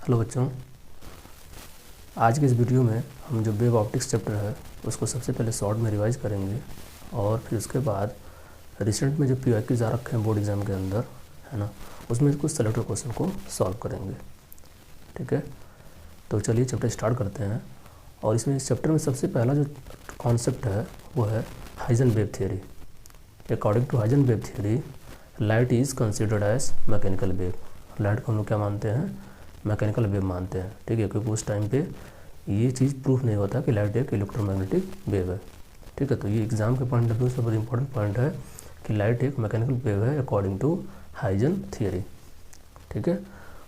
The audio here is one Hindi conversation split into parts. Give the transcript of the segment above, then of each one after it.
हेलो बच्चों, आज के इस वीडियो में हम जो वेव ऑप्टिक्स चैप्टर है उसको सबसे पहले शॉर्ट में रिवाइज करेंगे और फिर उसके बाद रिसेंट में जो PYQs आ रखे हैं बोर्ड एग्जाम के अंदर, है ना, उसमें कुछ सेलेक्टेड क्वेश्चन को सॉल्व करेंगे। ठीक है, तो चलिए चैप्टर स्टार्ट करते हैं। और इसमें इस चैप्टर में सबसे पहला जो कॉन्सेप्ट है वो है Heisenberg theory. According to Heisenberg theory, light is considered as mechanical wave. Light को हम लोग क्या मानते हैं? मैकेनिकल वेव मानते हैं। ठीक है, क्योंकि उस टाइम पे ये चीज़ प्रूफ नहीं होता कि लाइट एक इलेक्ट्रोमैग्नेटिक वेव है। ठीक है, तो ये एग्जाम के पॉइंट ऑफ व्यू से बहुत इंपॉर्टेंट पॉइंट है कि लाइट एक मैकेनिकल वेव है अकॉर्डिंग टू हाइजन थियरी। ठीक है,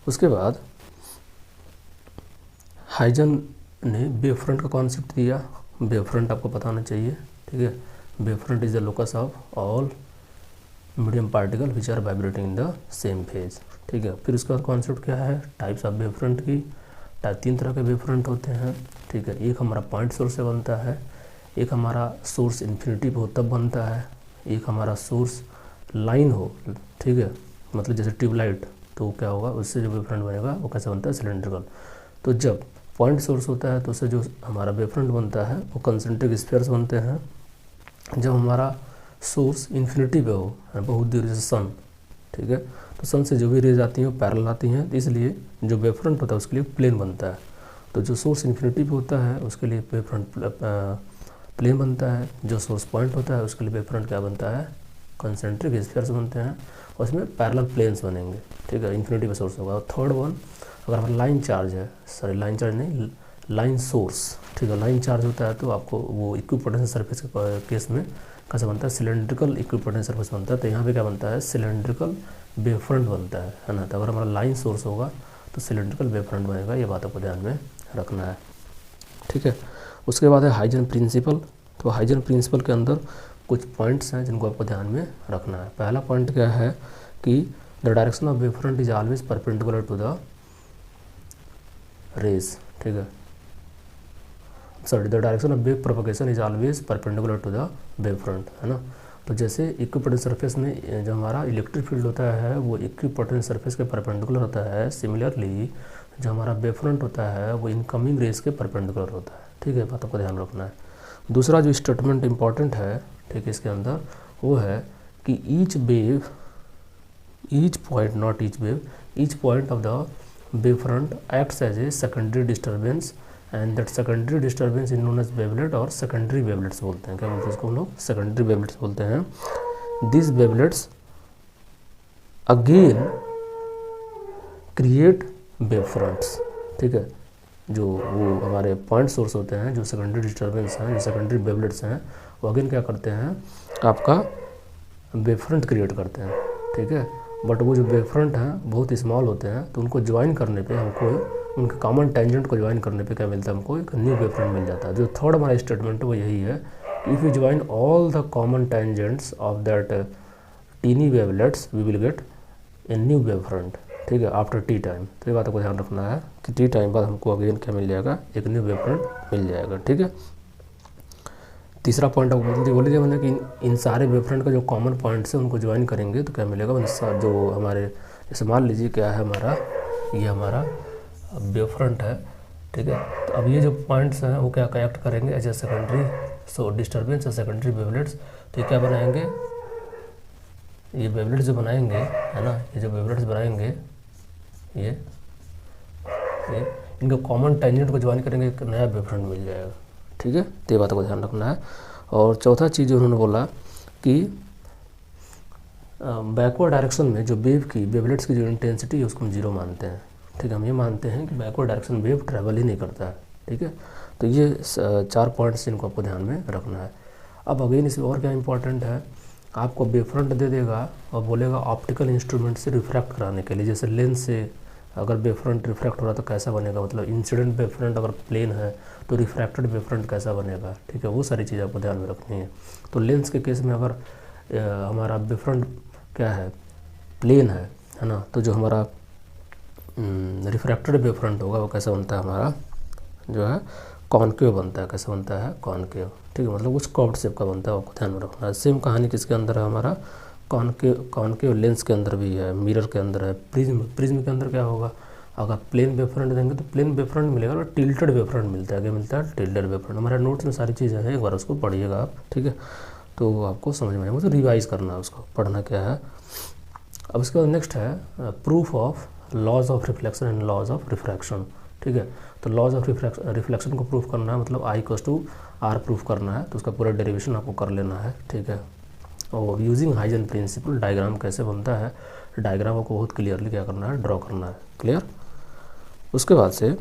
उसके बाद हाइजन ने वेव फ्रंट का कॉन्सेप्ट दिया। वेव फ्रंट आपको पता होना चाहिए। ठीक है, wave front is the locus of all medium particle which are vibrating in the same phase. ठीक है, फिर उसके बाद कॉन्सेप्ट क्या है? टाइप्स ऑफ वेव फ्रंट की। तीन तरह के वेव फ्रंट होते हैं। ठीक है, एक हमारा पॉइंट सोर्स से बनता है, एक हमारा सोर्स इन्फिनिटी पे हो तब बनता है, एक हमारा सोर्स लाइन हो। ठीक है, मतलब जैसे ट्यूबलाइट, तो क्या होगा उससे जो वेव फ्रंट बनेगा वो कैसे बनता है? सिलेंड्रिकल। तो जब पॉइंट सोर्स होता है तो उससे जो हमारा वेव फ्रंट बनता है वो कंसेंट्रिक स्फीयर्स बनते हैं। जब हमारा सोर्स इन्फिनिटी पे हो, बहुत दूर जैसे सन, ठीक है, तो सन से जो भी रेज आती हैं वो पैरेलल आती हैं, तो इसलिए जो वेव फ्रंट होता है उसके लिए प्लेन बनता है। तो जो सोर्स इन्फिनिटी पे होता है उसके लिए वेव फ्रंट प्लेन बनता है। जो सोर्स पॉइंट होता है उसके लिए वेव फ्रंट क्या बनता है? कंसेंट्रिक स्फीयर्स बनते हैं, और उसमें पैरेलल प्लेन्स बनेंगे। ठीक है, इन्फिनिटी पे सोर्स होगा। और थर्ड वन, अगर हमारा लाइन चार्ज है, सॉरी लाइन चार्ज नहीं, लाइन सोर्स। ठीक है, लाइन चार्ज होता है तो आपको वो इक्विपोटेंशियल सरफेस के केस में कैसे बनता है? सिलेंड्रिकल इक्विपोटेंशियल सरफेस बनता है। तो यहाँ पे क्या बनता है? सिलेंड्रिकल वेव फ्रंट बनता है ना। तो अगर हमारा लाइन सोर्स होगा तो सिलेंड्रिकल वेव फ्रंट बनेगा। ये बात आपको ध्यान में रखना है। ठीक है, उसके बाद है हाइजन प्रिंसिपल। तो हाइजन प्रिंसिपल के अंदर कुछ पॉइंट्स हैं जिनको आपको ध्यान में रखना है। पहला पॉइंट क्या है कि the direction of wave front is always perpendicular to the rays. ठीक है, sorry, the direction of wave propagation is always perpendicular to the wave front, है ना। तो जैसे इक्विपोटेंशियल सरफेस में जो हमारा इलेक्ट्रिक फील्ड होता है वो इक्विपोटेंशियल सरफेस के परपेंडिकुलर होता है, सिमिलरली जो हमारा वेव फ्रंट होता है वो इनकमिंग रेज के परपेंडिकुलर होता है। ठीक है, बात आपको ध्यान रखना है। दूसरा जो स्टेटमेंट इंपॉर्टेंट है, ठीक है, इसके अंदर वो है कि each point, not each wave, each point of the wave front acts as a secondary disturbance and that secondary disturbance is known as wavelet, और सेकेंडरी वेवलेट्स बोलते हैं। क्या बोलते हैं इसको हम लोग? सेकेंडरी वेवलेट्स बोलते हैं। This wavelets again create wave fronts. ठीक है, जो वो हमारे पॉइंट सोर्स होते हैं, जो सेकेंडरी डिस्टर्बेंस हैं, जो सेकेंडरी वेवलेट्स हैं, वो अगेन क्या करते हैं? आपका वेव फ्रंट क्रिएट करते हैं। ठीक है, बट वो जो वेव फ्रंट हैं बहुत स्मॉल होते हैं, तो उनको ज्वाइन करने पे हमको, उनके कॉमन टेंजेंट को ज्वाइन करने पे क्या मिलता है? हमको एक न्यू वेव फ्रंट मिल जाता है। जो थर्ड हमारा स्टेटमेंट है वो यही है, if you join all the common tangents of that tiny wavelets we will get a new wave front. ठीक है, आफ्टर टी टाइम। तो ये बात को ध्यान रखना है कि टी टाइम बाद हमको अगेन क्या मिल जाएगा? एक न्यू वेव फ्रंट मिल जाएगा। ठीक है, तीसरा पॉइंट आपको बोल दिया मैंने कि इन सारे वेव फ्रंट का जो कॉमन पॉइंट्स है उनको ज्वाइन करेंगे तो क्या मिलेगा? जो हमारे, जैसे मान लीजिए क्या है हमारा, ये हमारा वेव फ्रंट है। ठीक है, तो अब ये जो पॉइंट्स हैं वो क्या कनेक्ट करेंगे as a secondary so disturbance या सेकेंडरी वेवलेट्स। तो ये क्या बनाएंगे? ये वेवलेट्स जो बनाएंगे, है ना, ये जो वेवलेट्स बनाएंगे ये इनका कॉमन टेंजेंट को ज्वाइन करेंगे, एक नया वेव फ्रंट मिल जाएगा। ठीक है, तो ये बात को ध्यान रखना है। और चौथा चीज़ उन्होंने बोला कि बैकवर्ड डायरेक्शन में जो वेव की, वेवलेट्स की जो इंटेंसिटी है उसको हम जीरो मानते हैं। ठीक है, हम ये मानते हैं कि बैकवर्ड डायरेक्शन वेव ट्रैवल ही नहीं करता है। ठीक है, तो ये 4 पॉइंट्स इनको आपको ध्यान में रखना है। अब अगेन इसमें और क्या इंपॉर्टेंट है, आपको वेव फ्रंट दे देगा और बोलेगा ऑप्टिकल इंस्ट्रूमेंट से रिफ्रैक्ट कराने के लिए। जैसे लेंस से अगर वेव फ्रंट रिफ्रैक्ट हो रहा है तो कैसा बनेगा? मतलब इंसिडेंट वेव फ्रंट अगर प्लेन है तो रिफ्रैक्टेड वेव फ्रंट कैसा बनेगा? ठीक है, वो सारी चीज़ आपको ध्यान में रखनी है। तो लेंस के केस में अगर हमारा वेव फ्रंट क्या है? प्लेन है ना, तो जो हमारा रिफ्रैक्टेड वेव फ्रंट होगा वो कैसा बनता है? हमारा जो है कॉनकेव बनता है। कैसा बनता है? कॉनकेव। ठीक है, मतलब कुछ कर्व्ड शेप का बनता है, आपको ध्यान में रखना है। सेम कहानी किसके अंदर है? हमारा कॉनकेव लेंस के अंदर भी है, मिरर के अंदर है, प्रिज्म के अंदर क्या होगा? अगर प्लेन वेव फ्रंट देंगे तो प्लेन वेव फ्रंट मिलेगा और टिल्टेड वेव फ्रंट मिलता है। क्या मिलता है? Tilted wave front. हमारे नोट्स में सारी चीज़ें हैं, एक बार उसको पढ़िएगा आप, ठीक है, तो आपको समझ में आएगा। तो रिवाइज करना है उसको, पढ़ना क्या है। अब इसके बाद नेक्स्ट है proof of laws of reflection and laws of refraction, ठीक है। तो लॉज ऑफ रिफ्लेक्शन को प्रूफ करना है, मतलब I = R प्रूफ करना है, तो उसका पूरा डेरिवेशन आपको कर लेना है, ठीक है। और यूजिंग हाइजन प्रिंसिपल डायग्राम कैसे बनता है, डायग्राम को बहुत क्लियरली क्या करना है, ड्रॉ करना है, क्लियर। उसके बाद से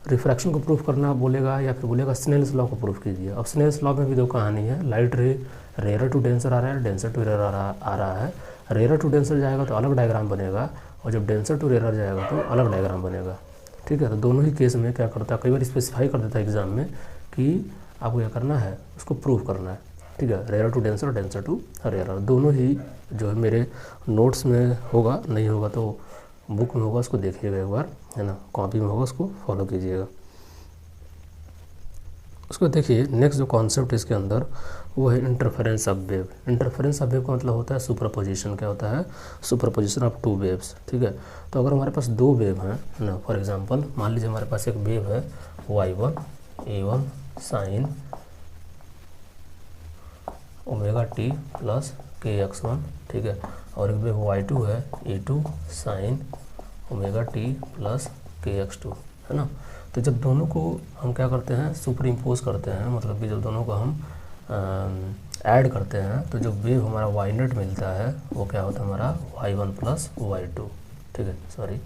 रिफ्रैक्शन को प्रूफ करना बोलेगा या फिर बोलेगा स्नेल्स लॉ को प्रूफ कीजिए। अब स्नेल्स लॉ में भी दो कहानी है, लाइट रे रेयर टू डेंसर आ रहा है, डेंसर टू रेयर आ रहा है। रेयर टू डेंसर जाएगा तो अलग डायग्राम बनेगा, और जब डेंसर टू रेयर जाएगा तो अलग डायग्राम बनेगा, ठीक है। तो दोनों ही केस में क्या करता है, कई बार स्पेसिफाई कर देता है एग्जाम में कि आपको क्या करना है, उसको प्रूफ करना है, ठीक है। Rare to denser, denser to rare, दोनों ही जो है मेरे नोट्स में होगा, नहीं होगा तो बुक में होगा, उसको देखिएगा एक बार, है ना, कॉपी में होगा, उसको फॉलो कीजिएगा। उसको देखिए नेक्स्ट जो कॉन्सेप्ट इसके अंदर वो है interference of wave. Interference of wave का मतलब होता है सुपरपोजिशन। क्या होता है? सुपरपोजिशन ऑफ टू वेव्स, ठीक है। तो अगर हमारे पास दो वेव हैं ना, फॉर एग्जांपल मान लीजिए हमारे पास एक वेव है y1 a1 sine omega T plus kx1, ठीक है, और एक वेव y2 है a2 sine omega T plus kx2, है ना। तो जब दोनों को हम क्या करते हैं, सुपर इम्पोज करते हैं, मतलब कि जब दोनों को हम ऐड करते हैं तो जो वेव हमारा वाई नेट मिलता है वो क्या होता है, हमारा y1 प्लस y2, ठीक है, सॉरी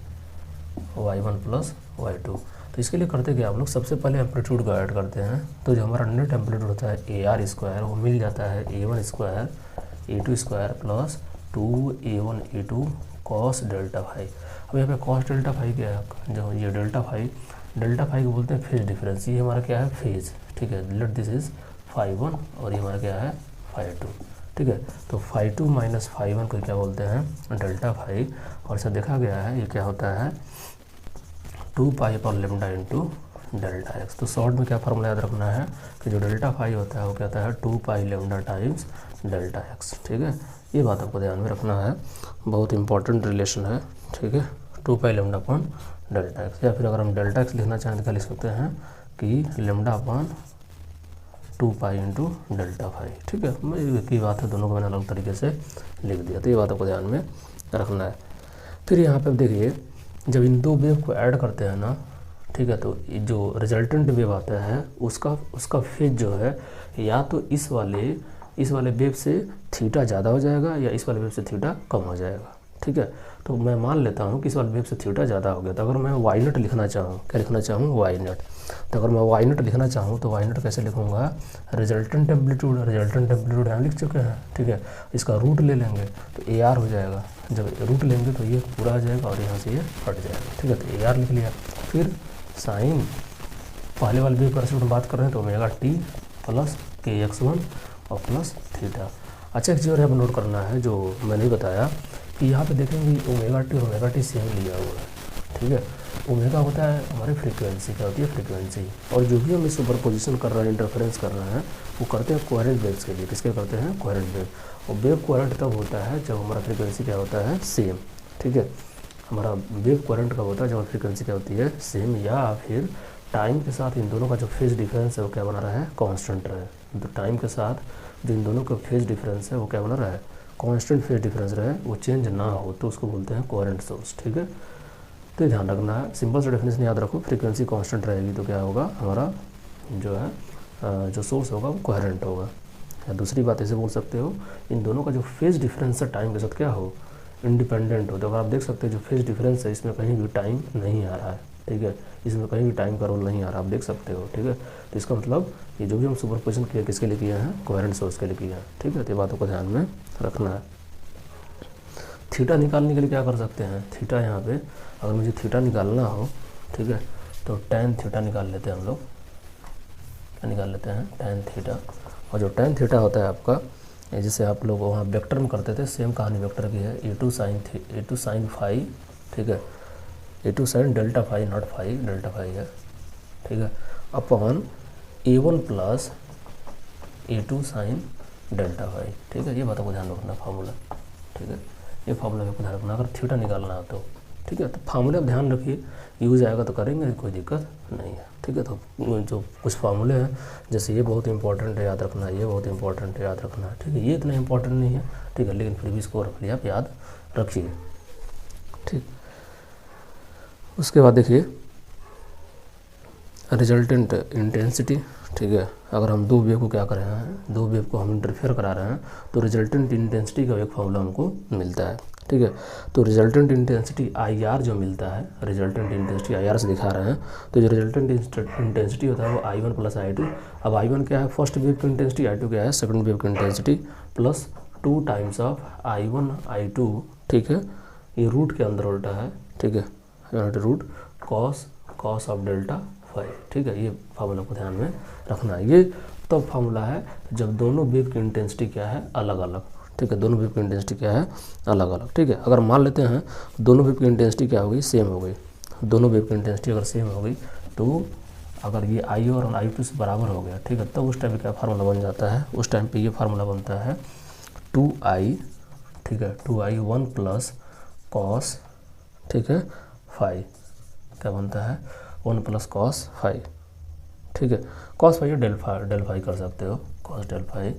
y1 प्लस y2। तो इसके लिए करते क्या आप लोग, सबसे पहले एम्पलीट्यूड को ऐड करते हैं, तो जो हमारा नेट एम्पलीट्यूड होता है AR² वो मिल जाता है A1² A2² plus 2A1 A2 cos delta phi. अब यहाँ पे कॉस डेल्टा फाई क्या है, जो ये डेल्टा फाई को बोलते हैं फेज डिफरेंस। ये हमारा क्या है, फेज, ठीक है। लेट दिस इज φ1 और ये हमारा क्या है, φ2, ठीक है। तो φ2 माइनस φ1 को क्या बोलते हैं, डेल्टा फाई। और ऐसा देखा गया है ये क्या होता है 2π/λ इंटू डेल्टा एक्स। तो शॉर्ट में क्या फार्मूला याद रखना है कि जो डेल्टा फाई होता है वो क्या होता है 2π टाइम्स डेल्टा एक्स, ठीक है। ये बात आपको ध्यान में रखना है, बहुत इंपॉर्टेंट रिलेशन है, ठीक है, 2π/λ डेल्टा एक्स। या फिर अगर हम डेल्टा एक्स लिखना चाहें तो क्या लिख सकते हैं कि λ/2π इंटू डेल्टा फाई, ठीक है। एक ही बात है, दोनों को मैंने अलग तरीके से लिख दिया, तो ये बात आपको ध्यान में रखना है। फिर यहाँ पे देखिए जब इन दो वेव को ऐड करते हैं ना, ठीक है, तो जो रिजल्टेंट वेव आता है उसका फेज जो है या तो इस वाले वेव से थीटा ज़्यादा हो जाएगा या इस वाले वेव से थीटा कम हो जाएगा, ठीक है। तो मैं मान लेता हूँ कि इस वाले वेव से थीटा ज़्यादा हो गया, तो अगर मैं वाई नेट लिखना चाहूँ, क्या लिखना चाहूँ, वाई नेट। तो अगर मैं वाई नेट लिखना चाहूँ तो वाई नेट कैसे लिखूँगा, रिजल्टेंट एम्पलीट्यूड यहाँ लिख चुके हैं, ठीक है। इसका रूट ले लेंगे तो AR हो जाएगा, जब रूट लेंगे तो ये पूरा आ जाएगा और यहाँ से ये हट जाएगा, ठीक है। तो AR लिख लिया। फिर साइन पहले वाले वेव पर हम बात कर रहे हैं तो ओमेगा टी प्लस kx1 और प्लस थीटा। अच्छा एक चीज़ और यहाँ पर नोट करना है जो मैंने बताया कि यहाँ पे देखेंगे ओमेगा टी सेम लिया हुआ है, ठीक है। ओमेगा होता है हमारी फ्रीक्वेंसी, क्या होती है, फ्रीक्वेंसी। और जो भी हम इस सुपरपोजिशन कर रहे हैं, इंटरफेरेंस कर रहे हैं, वो करते हैं कोहेरेंट वेव्स के लिए। किसके करते हैं, कोहेरेंट वेव। और वेव कोहेरेंट तब होता है जब हमारा फ्रीक्वेंसी क्या होता है, सेम, ठीक है। हमारा वेव कोहेरेंट कब होता है, जब फ्रीक्वेंसी क्या होती है, सेम, या फिर टाइम के साथ इन दोनों का जो फेज डिफरेंस है वो क्या बना रहा है, कांस्टेंट रहे। तो टाइम के साथ जो इन दोनों का फेज डिफरेंस है वो क्या बना रहा है, कांस्टेंट फेज डिफरेंस रहे, वो चेंज ना हो, तो उसको बोलते हैं कोहेरेंट सोर्स, ठीक है। तो ध्यान रखना है, सिंपल सा डेफिनेशन याद रखो, फ्रीक्वेंसी कांस्टेंट रहेगी तो क्या होगा, हमारा जो है जो सोर्स होगा वो कोहेरेंट होगा। या दूसरी बात ऐसे बोल सकते हो, इन दोनों का जो फेज डिफरेंस है टाइम के साथ क्या हो, इंडिपेंडेंट हो। तो अगर आप देख सकते हैं जो फेज डिफरेंस है इसमें कहीं भी टाइम नहीं आ रहा है, ठीक है, इसमें कहीं भी टाइम का रोल नहीं आ रहा, आप देख सकते हो, ठीक है। तो इसका मतलब ये जो भी हम सुपरपोजिशन किया किसके लिए किया है, कोहेरेंट सोर्स के लिए किया है, ठीक है। तो ये बातों को ध्यान में रखना है। थीटा निकालने के लिए क्या कर सकते हैं, थीटा यहाँ पे अगर मुझे थीटा निकालना हो, ठीक है, तो tan थीटा निकाल लेते हैं हम लोग, क्या निकाल लेते हैं, tan थीटा। और जो tan थीटा होता है आपका, जैसे आप लोग वहाँ वेक्टर में करते थे, सेम कहानी वेक्टर की है, A2 साइन फाई, ठीक है, A2 sine delta phi, not phi, delta phi है, ठीक है, upon A1 plus A2 sine delta phi, ठीक है। ये बातों को ध्यान रखना फार्मूला, ठीक है, ये फार्मूला को ध्यान रखना अगर थीटा निकालना हो तो, ठीक है। तो फार्मूले आप ध्यान रखिए, यूज आएगा तो करेंगे, कोई दिक्कत नहीं है, ठीक है। तो जो कुछ फार्मूले हैं, जैसे ये बहुत इंपॉर्टेंट है याद रखना, ये बहुत इंपॉर्टेंट है याद रखना, ठीक है। ये इतना इंपॉर्टेंट नहीं है, ठीक है, लेकिन फिर भी इसको रख लिया आप याद रखिए, ठीक। उसके बाद देखिए रिजल्टेंट इंटेंसिटी, ठीक है। अगर हम दो वेव को क्या कर रहे हैं, दो वेव को हम इंटरफेयर करा रहे हैं, तो रिजल्टेंट इंटेंसिटी का एक फॉर्मूला हमको मिलता है, ठीक है। तो रिजल्टेंट इंटेंसिटी IR जो मिलता है, रिजल्टेंट इंटेंसिटी IR से दिखा रहे हैं, तो जो रिजल्टेंट इंटेंसिटी होता है वो I1 + I2। अब I1 क्या है, फर्स्ट वेव की इंटेंसिटी, I2 क्या है, सेकंड वेव की intensity, plus 2 times of I1 I2, ठीक है। ये रूट के अंदर उल्टा है, ठीक है, root cos of delta phi, ठीक है। ये फार्मूला को ध्यान में रखना है। ये तब फार्मूला है जब दोनों वेव की इंटेंसिटी क्या है, अलग अलग, ठीक है। दोनों वेव की इंटेंसिटी क्या है, अलग अलग, ठीक है। अगर मान लेते हैं दोनों वेव की इंटेंसिटी क्या हो गई, सेम हो गई, दोनों वेव की इंटेंसिटी अगर सेम हो गई, तो अगर ये I और I2 से बराबर हो गया, ठीक है, तब उस टाइम पे क्या फार्मूला बन जाता है, उस टाइम पे ये फार्मूला बनता है 2I, ठीक है, 2I 1 + कॉस, ठीक है, फाई, क्या बनता है, 1 + कॉस फाई, ठीक है। कॉस फाई डेल फाई कर सकते हो, कॉस डेल फाई,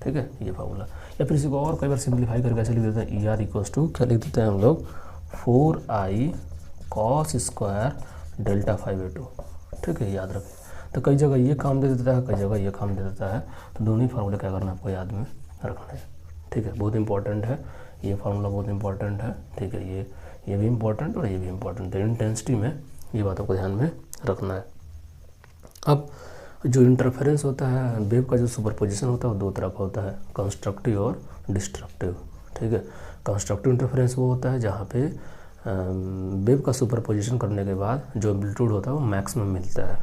ठीक है, ये फार्मूला। या फिर इसी को और कई बार सिंप्लीफाई करके ऐसे लिख देते हैं, ER = क्या लिख देते हैं हम लोग, 4I cos स्क्वायर डेल्टा 5/2, ठीक है, याद रखें। तो कई जगह ये काम दे देता है, कई जगह ये काम दे देता है, तो दोनों ही फार्मूले क्या करना है आपको याद में रखना है, ठीक है। बहुत इंपॉर्टेंट है ये फार्मूला, बहुत इंपॉर्टेंट है, ठीक है। ये भी इंपॉर्टेंट और ये भी इंपॉर्टेंट है, इंटेंसिटी में ये बातों को ध्यान में रखना है। अब जो इंटरफेरेंस होता है, वेव का जो सुपरपोजिशन होता है वो दो तरह का होता है, कंस्ट्रक्टिव और डिस्ट्रक्टिव, ठीक है। कंस्ट्रक्टिव इंटरफेरेंस वो होता है जहाँ पे वेव का सुपरपोजिशन करने के बाद जो एम्पलीट्यूड होता है वो मैक्सिमम मिलता है,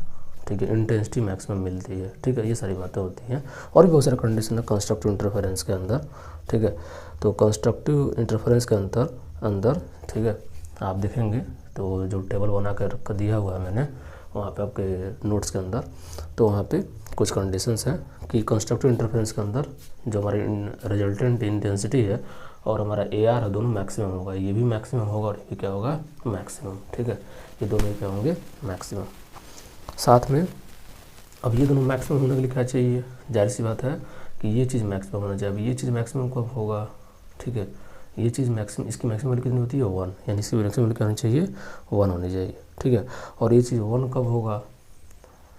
ठीक है, इंटेंसिटी मैक्सिमम मिलती है, ठीक है। ये सारी बातें होती हैं और भी बहुत सारे कंडीशन है कंस्ट्रक्टिव इंटरफेरेंस के अंदर, ठीक है। तो कंस्ट्रक्टिव इंटरफेरेंस के अंदर, ठीक है, आप देखेंगे तो जो टेबल बना कर दिया हुआ है मैंने वहाँ पे आपके नोट्स के अंदर, तो वहाँ पे कुछ कंडीशंस हैं कि कंस्ट्रक्टिव इंटरफेरेंस के अंदर जो हमारी रिजल्टेंट इंटेंसिटी है और हमारा AR है, दोनों मैक्सिमम होगा, ये भी मैक्सिमम होगा और ये भी क्या होगा, मैक्सिमम, ठीक है। ये दोनों ही क्या होंगे, मैक्सिमम। साथ में अब ये दोनों मैक्सिमम होने के लिए क्या चाहिए, जाहिर सी बात है कि ये चीज़ मैक्सिमम होना चाहिए। ये चीज़ मैक्सिमम कब होगा, ठीक है, ये चीज़ मैक्सिमम, इसकी मैक्सिमम वैल्यू कितनी होती है, 1, यानी इसकी मैक्सिमम वैल्यू क्या होनी चाहिए, 1 होनी चाहिए, ठीक है। और ये चीज़ 1 कब होगा,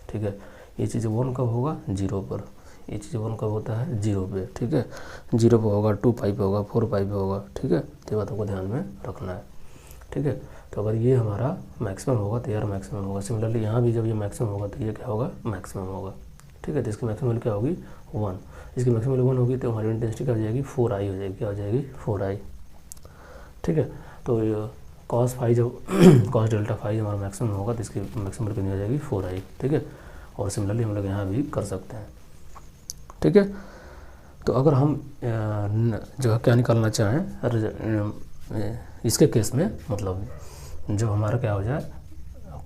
ठीक है, ये चीज़ 1 कब होगा, 0 पर, ये चीज़ 1 कब होता है, 0 पे, ठीक है, 0 पे होगा, 2 पाई पे होगा, 4 पाई पे होगा, ठीक है। तो ये बातों को ध्यान में रखना है, ठीक है। तो अगर ये हमारा मैक्सिमम होगा तो यार मैक्सिमम होगा, सिमिलरली यहाँ भी जब ये मैक्सिमम होगा तो ये क्या होगा, मैक्सिमम होगा, ठीक है। तो इसकी मैक्सिमम वैल्यू क्या होगी, 1, इसकी मैक्सिमम वैल्यू 1 होगी तो हमारी इंटेंसिटी क्या हो जाएगी, 4I हो जाएगी, क्या हो जाएगी, 4I, ठीक है। तो कॉस फाई जब कॉस डेल्टा फाई हमारा मैक्सिमम होगा तो इसकी मैक्सिमम कितनी हो जाएगी, 4I, ठीक है। और सिमिलरली हम लोग यहाँ भी कर सकते हैं, ठीक है। तो अगर हम जो है क्या निकालना चाहें इसके केस में, मतलब जब हमारा क्या हो जाए,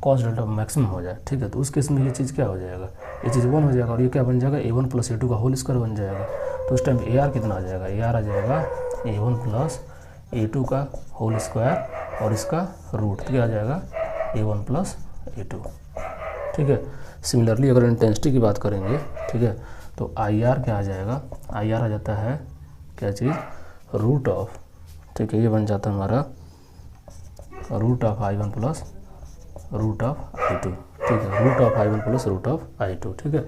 कॉस डेल्टा मैक्सिमम हो जाए, ठीक है, तो उस केस में ये चीज़ क्या हो जाएगा, ये चीज़ 1 हो जाएगा और ये क्या बन जाएगा, A1 + A2 का होल स्क्वायर बन जाएगा। तो उस टाइम AR कितना आ जाएगा, AR आ जाएगा A1 + A2 का होल स्क्वायर और इसका रूट, क्या आ जाएगा, A1 + A2, ठीक है। सिमिलरली अगर इंटेंसिटी की बात करेंगे, ठीक है, तो IR क्या आ जाएगा, IR आ जाता है क्या चीज़, रूट ऑफ, ठीक है, ये बन जाता है हमारा root of I1 + root of I2, ठीक है, root of I1 + root of I2, ठीक है।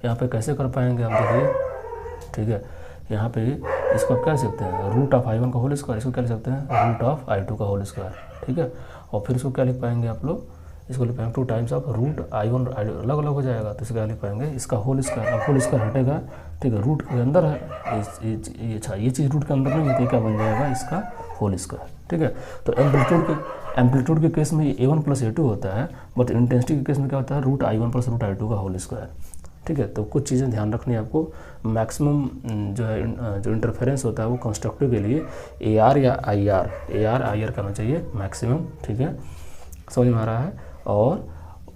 यहाँ पे कैसे कर पाएंगे आप देखिए, ठीक है, यहाँ पे इसको क्या लिख सकते हैं, रूट ऑफ I1 का होल स्क्वायर, इसको क्या लिख सकते हैं, रूट ऑफ I2 का होल स्क्वायर, ठीक है। और फिर इसको क्या लिख पाएंगे आप लोग, इसको लिख पाएंगे 2 टाइम्स ऑफ रूट I1 अलग अलग हो जाएगा, तो इसको क्या लिख पाएंगे, इसका होल स्क्वायर, अब होल स्क्वायर हटेगा, ठीक है, रूट के अंदर है, अच्छा ये चीज़ रूट के अंदर नहीं होती, क्या बन जाएगा, इसका होल स्क्वायर, ठीक है। तो एम्पलीट्यूड के केस में A1 + A2 होता है, बट इंटेंसिटी के केस में क्या होता है, रूट I1 + रूट I2 का होल स्क्वायर, ठीक है। तो कुछ चीज़ें ध्यान रखनी है आपको, मैक्सिमम जो है जो इंटरफेरेंस होता है वो कंस्ट्रक्टिव के लिए AR या IR करना चाहिए मैक्सिमम, ठीक है, समझ में आ रहा है। और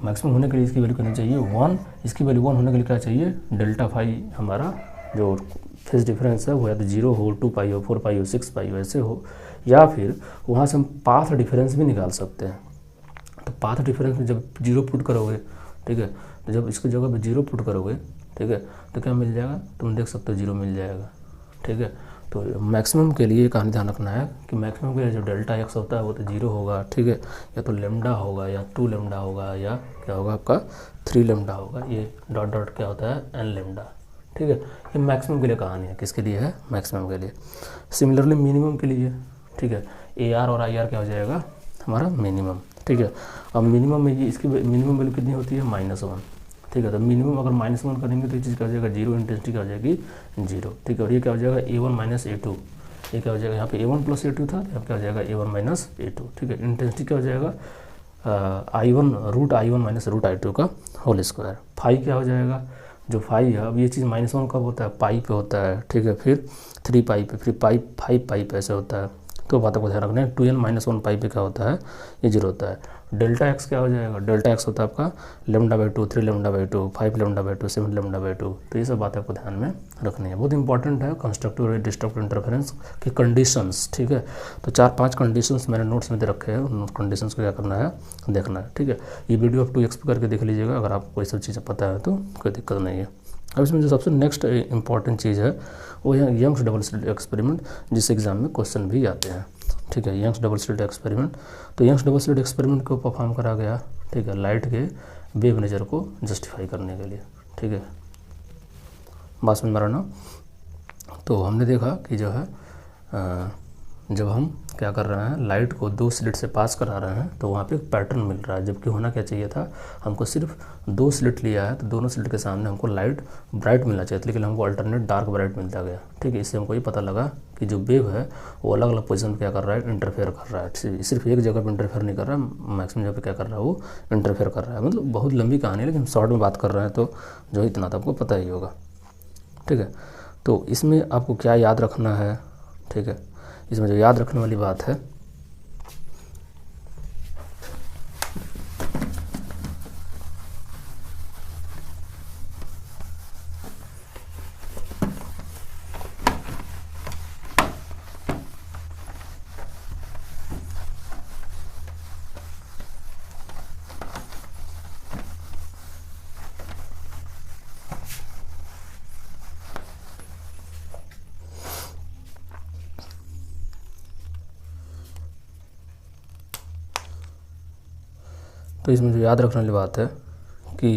मैक्सिमम होने के लिए इसकी वैल्यू करनी चाहिए 1, इसकी वैल्यू 1 होने के लिए क्या चाहिए, डेल्टा फाई हमारा जो फेज डिफरेंस है वो या तो 0 हो, 2 पाई हो, 4 पाई हो, 6 पाई हो, ऐसे हो, या फिर वहाँ से हम पाथ डिफरेंस भी निकाल सकते हैं। तो पाथ डिफरेंस में जब 0 पुट करोगे, ठीक है, तो जब इसकी जगह पे 0 पुट करोगे, ठीक है, तो क्या मिल जाएगा, तुम देख सकते हो 0 मिल जाएगा, ठीक है। तो मैक्सिमम के लिए कहानी ध्यान रखना है कि मैक्सिमम के लिए जो डेल्टा एक्स होता है वो तो 0 होगा, ठीक है, या तो लेमडा होगा या 2 लेमडा होगा या क्या होगा आपका 3 लेमडा होगा, ये डॉट डॉट क्या होता है n लेमडा, ठीक है। ये मैक्सिमम के लिए कहानी है, किसके लिए है, मैक्सिमम के लिए। सिमिलरली मिनिमम के लिए, ठीक है, AR और IR क्या हो जाएगा हमारा मिनिमम, ठीक है। अब मिनिमम में ये इसकी मिनिमम वैल्यू कितनी होती है, -1, ठीक है। तो मिनिमम अगर -1 करेंगे तो ये चीज़ क्या हो जाएगा 0, इंटेंसिटी क्या हो जाएगी 0, ठीक है। और ये क्या हो जाएगा A1 - A2, ये क्या हो जाएगा, यहाँ पे A1 + A2 था, यहाँ क्या हो जाएगा A1 - A2, ठीक है। इंटेंसिटी क्या हो जाएगा I1 - √I2 का होल स्क्वायर। फाई क्या हो जाएगा, जो फाई है, अब ये चीज़ -1 कब होता है, पाई पे होता है, ठीक है, फिर 3 पाई पे, फिर पाई 5 पाई पे ऐसे होता है। तो बातों को ध्यान रखना है, 2n - 1 पाई पे क्या होता है, ये 0 होता है। डेल्टा एक्स क्या हो जाएगा, डेल्टा एक्स होता है आपका λ/2, 3 λ/2, 5 λ/2, 7 λ/2। तो ये सब बातें आपको ध्यान में रखनी है, बहुत इंपॉर्टेंट है कंस्ट्रक्टिव और डिस्ट्रक्टिव इंटरफेरेंस की कंडीशंस, ठीक है। तो 4-5 कंडीशंस मैंने नोट्स में दे रखे हैं, उन कंडीशंस को क्या करना है, देखना है, ठीक है। ये वीडियो आप 2x करके देख लीजिएगा, अगर आपको ये सब चीज़ें पता है तो कोई दिक्कत नहीं है। अब इसमें जो सबसे नेक्स्ट इंपॉर्टेंट चीज़ है वो है यंग्स डबल स्लिट एक्सपेरिमेंट, जिस एग्जाम में क्वेश्चन भी आते हैं, ठीक है। यंग्स डबल स्लिट एक्सपेरिमेंट, तो यंग्स डबल स्लिट एक्सपेरिमेंट को परफॉर्म करा गया, ठीक है, लाइट के वेव नेचर को जस्टिफाई करने के लिए, ठीक है, बात समझ में आ रहा ना। तो हमने देखा कि जो है जब हम क्या कर रहे हैं, लाइट को 2 स्लिट से पास करा रहे हैं तो वहाँ पे एक पैटर्न मिल रहा है, जबकि होना क्या चाहिए था, हमको सिर्फ 2 स्लिट लिया है तो दोनों स्लिट के सामने हमको लाइट ब्राइट मिलना चाहिए था, लेकिन हमको अल्टरनेट डार्क ब्राइट मिलता गया, ठीक है। इससे हमको ये पता लगा कि जो वेव है वो अलग अलग पोजीशन पे क्या कर रहा है, इंटरफेयर कर रहा है, सिर्फ एक जगह पर इंटरफेयर नहीं कर रहा है, मैक्सिमम जगह पे क्या कर रहा है वो इंटरफेयर कर रहा है। मतलब बहुत लंबी कहानी है, लेकिन शॉर्ट में बात कर रहे हैं तो जो इतना तो आपको पता ही होगा, ठीक है। तो इसमें आपको क्या याद रखना है, ठीक है, इसमें जो याद रखने वाली बात है, तो इसमें जो याद रखने वाली बात है कि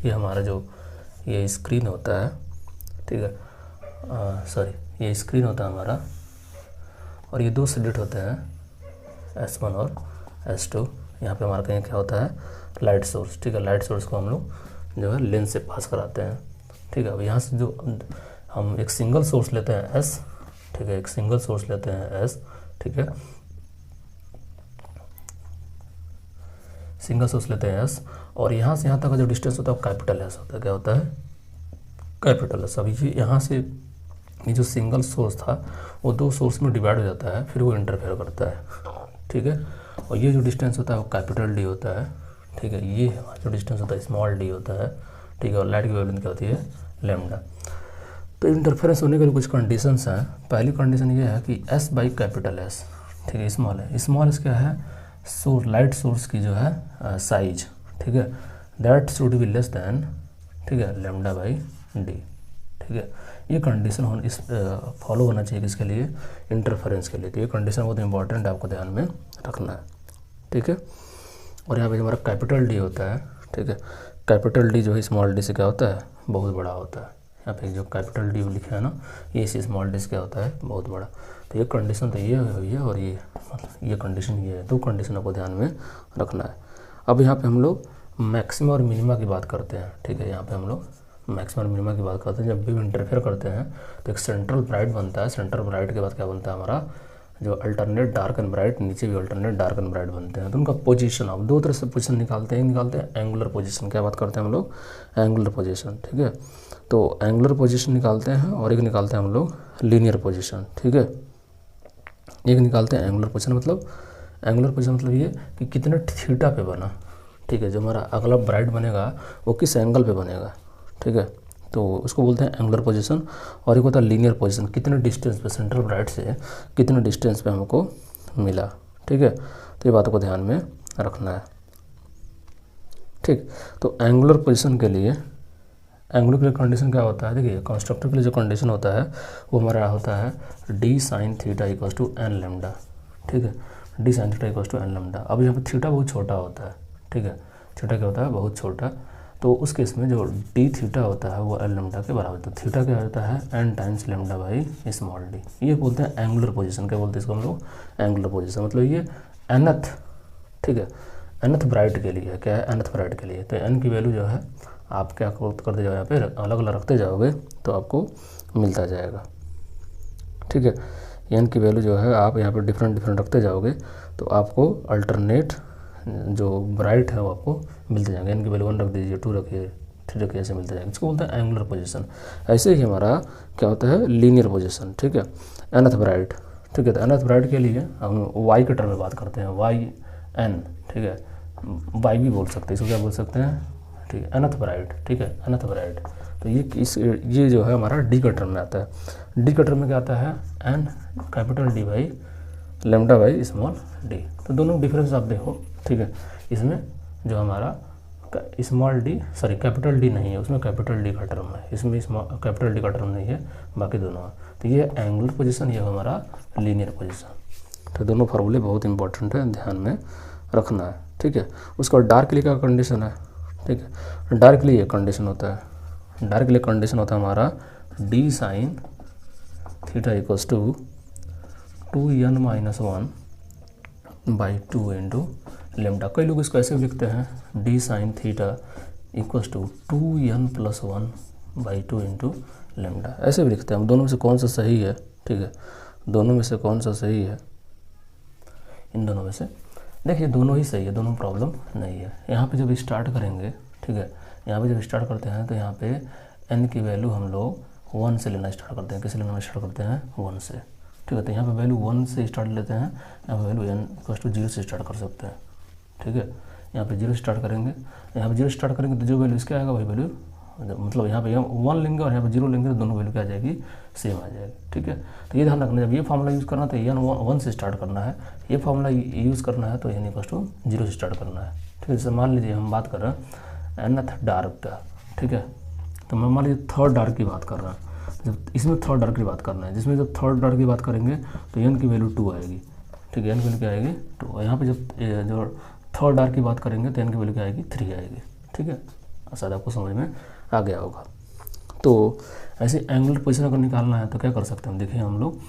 ये हमारा जो ये स्क्रीन होता है, ठीक है, सॉरी ये स्क्रीन होता है हमारा, और ये 2 स्लिट होते हैं S1 और S2। यहाँ पे हमारा कहीं क्या होता है, लाइट सोर्स, ठीक है। लाइट सोर्स को हम लोग जो है लेंस से पास कराते हैं, ठीक है। अब यहाँ से जो हम एक सिंगल सोर्स लेते हैं S, ठीक है, एक सिंगल सोर्स लेते हैं S, ठीक है, सिंगल सोर्स लेते हैं S, और यहाँ से यहाँ तक का जो डिस्टेंस होता है वो कैपिटल S होता है, क्या होता है, कैपिटल S। अभी ये यहाँ से ये जो सिंगल सोर्स था वो 2 सोर्स में डिवाइड हो जाता है, फिर वो इंटरफेयर करता है, ठीक है। और ये जो डिस्टेंस होता है वो कैपिटल D होता है, ठीक है। ये जो डिस्टेंस होता है स्मॉल d होता है, ठीक है। और लाइट की वेवलेंथ क्या होती है, लैम्डा। तो इंटरफेरेंस होने के लिए कुछ कंडीशंस हैं। पहली कंडीशन ये है कि S/S, ठीक है, स्मॉल है, स्मॉल S क्या है, लाइट सोर्स की जो है साइज, ठीक है, that should be less than, ठीक है, λ/d, ठीक है। ये कंडीशन इस फॉलो होना चाहिए किसके लिए, इंटरफेरेंस के लिए। तो ये कंडीशन बहुत इंपॉर्टेंट है, आपको ध्यान में रखना है, ठीक है। और यहाँ पे हमारा कैपिटल D होता है, ठीक है। कैपिटल D जो है स्मॉल d से क्या होता है, बहुत बड़ा होता है। यहाँ पे जो कैपिटल D लिखा है ना, ये इसी स्मॉल d से क्या होता है, बहुत बड़ा। तो ये कंडीशन तो ये हुई है, और ये मतलब ये कंडीशन ये है, 2 कंडीशन आपको ध्यान में रखना है। अब यहाँ पे हम लोग मैक्सिमा और मिनिमा की बात करते हैं, ठीक है। यहाँ पे हम लोग मैक्सिमा और मिनिमा की बात करते हैं। जब भी इंटरफेयर करते हैं तो एक सेंट्रल ब्राइट बनता है, सेंट्रल ब्राइट के बाद क्या बनता है हमारा, जो अल्टरनेट डार्क एंड ब्राइट, नीचे भी अल्टरनेट डार्क एंड ब्राइट बनते हैं। तो उनका पोजीशन, अब 2 तरह से पोजीशन निकालते हैं एंगुलर पोजीशन, क्या बात करते हैं हम लोग, एंगुलर पोजीशन, ठीक है। तो एंगुलर पोजीशन निकालते हैं, और एक निकालते हैं हम लोग लीनियर पोजीशन, ठीक है। एक निकालते हैं एंगुलर पोजीशन, मतलब एंगुलर पोजीशन मतलब ये कि कितने थीटा पे बना, ठीक है। जो हमारा अगला ब्राइट बनेगा वो किस एंगल पे बनेगा, ठीक है। तो उसको बोलते हैं एंगुलर पोजीशन। और एक होता है लीनियर पोजीशन, कितने डिस्टेंस पे सेंट्रल ब्राइट से कितने डिस्टेंस पे हमको मिला। ठीक है, तो ये बातों को ध्यान में रखना है। ठीक, तो एंगुलर पोजीशन के लिए कंडीशन क्या होता है, देखिए कंस्ट्रक्टर के लिए जो कंडीशन होता है वो हमारा होता है D sine theta equals to N lambda. ठीक है, D sine theta equals to N lambda. अब यहाँ पे थीटा बहुत छोटा होता है। ठीक है, थीटा क्या होता है, बहुत छोटा। तो उस केस में जो डी थीटा होता है वो एन लेमडा के बराबर होता है। थीटा क्या होता है, N times lambda by small D. ये बोलते हैं एंगुलर पोजीशन। क्या बोलते हैं इसको हम लोग, एंगुलर पोजीशन। मतलब ये nth, ठीक है, nth ब्राइट के लिए क्या है, nth ब्राइट के लिए। तो n की वैल्यू जो है आप क्या करते जाओ, यहाँ पे अलग अलग रखते जाओगे तो आपको मिलता जाएगा। ठीक है, n की वैल्यू जो है आप यहाँ पे डिफरेंट रखते जाओगे तो आपको अल्टरनेट जो ब्राइट है वो आपको मिलते जाएंगे। n की वैल्यू 1 रख दीजिए, 2 रखिए, 3 रखिए, ऐसे मिलते जाएंगे। इसको बोलते हैं एंगुलर पोजीशन। ऐसे ही हमारा क्या होता है, लीनियर पोजीशन। ठीक है, nth ब्राइट। ठीक है, तो nth ब्राइट के लिए हम y के टर्म में बात करते हैं, y n। ठीक है, y भी बोल सकते हैं, इसको क्या बोल सकते हैं, ठीक है, nth ब्राइट। ठीक है, nth ब्राइट। तो ये जो है हमारा डी का टर्म में आता है। डी का टर्म में क्या आता है, n capital D by lambda by small D. तो दोनों डिफरेंस आप देखो। ठीक है, इसमें जो हमारा small D, sorry capital D नहीं है, उसमें कैपिटल डी का टर्म है, इसमें कैपिटल डी का टर्म नहीं है, बाकी दोनों है। तो ये एंगुलर पोजीशन, ये हमारा लीनियर पोजीशन। तो दोनों फार्मूले बहुत इंपॉर्टेंट है, ध्यान में रखना है। ठीक है, उसका डार्क के लिए क्या कंडीशन है, ठीक है, डार्क के लिए कंडीशन होता है, डार्क के लिए कंडीशन होता है हमारा D sine theta equals to 2n - 1/2 into lambda. कई लोग इसको ऐसे भी लिखते हैं D sine theta equals to 2n + 1/2 into lambda, ऐसे भी लिखते हैं। हम दोनों में से कौन सा सही है, ठीक है, दोनों में से कौन सा सही है, इन दोनों में से देखिए दोनों ही सही है, दोनों प्रॉब्लम नहीं है। यहाँ पे जब स्टार्ट करेंगे, ठीक है, यहाँ पे जब स्टार्ट करते हैं तो यहाँ पे n की वैल्यू हम लोग 1 से लेना स्टार्ट करते हैं। किसे लेना स्टार्ट करते हैं, 1 से। ठीक है, तो यहाँ पे वैल्यू 1 से स्टार्ट लेते हैं, यहाँ पे वैल्यू n = 0 से स्टार्ट कर सकते हैं। ठीक है, यहाँ पे 0 स्टार्ट करेंगे, यहाँ पे 0 स्टार्ट करेंगे तो जो वैल्यू इसका आएगा वही वैल्यू, मतलब यहाँ पे 1 लेंगे और यहाँ पे 0 लेंगे तो दोनों वैल्यू क्या आ जाएगी, सेम आ जाएगी। ठीक है, तो ये ध्यान रखना, जब ये फार्मूला यूज़ करना तो n 1 से स्टार्ट करना है, ये फार्मूला यूज़ करना है तो n = 0 से स्टार्ट करना है। ठीक है, जैसे मान लीजिए हम बात कर रहे हैं nth डार्क का। ठीक है, तो मैं मान लीजिए थर्ड डार्क की बात कर रहा हूँ, जब इसमें थर्ड डार्क की बात करना है, जिसमें जब थर्ड डार्क की बात करेंगे तो n की वैल्यू 2 आएगी। ठीक है, n की वैल्यू क्या आएगी, 2। यहाँ पे जब जो थर्ड डार्क की बात करेंगे तो n की वैल्यू क्या आएगी, 3 आएगी। ठीक है, शायद आपको समझ में आ गया होगा। तो ऐसे एंगुलर पोजीशन अगर निकालना है तो क्या कर सकते हैं, देखिए हम लोग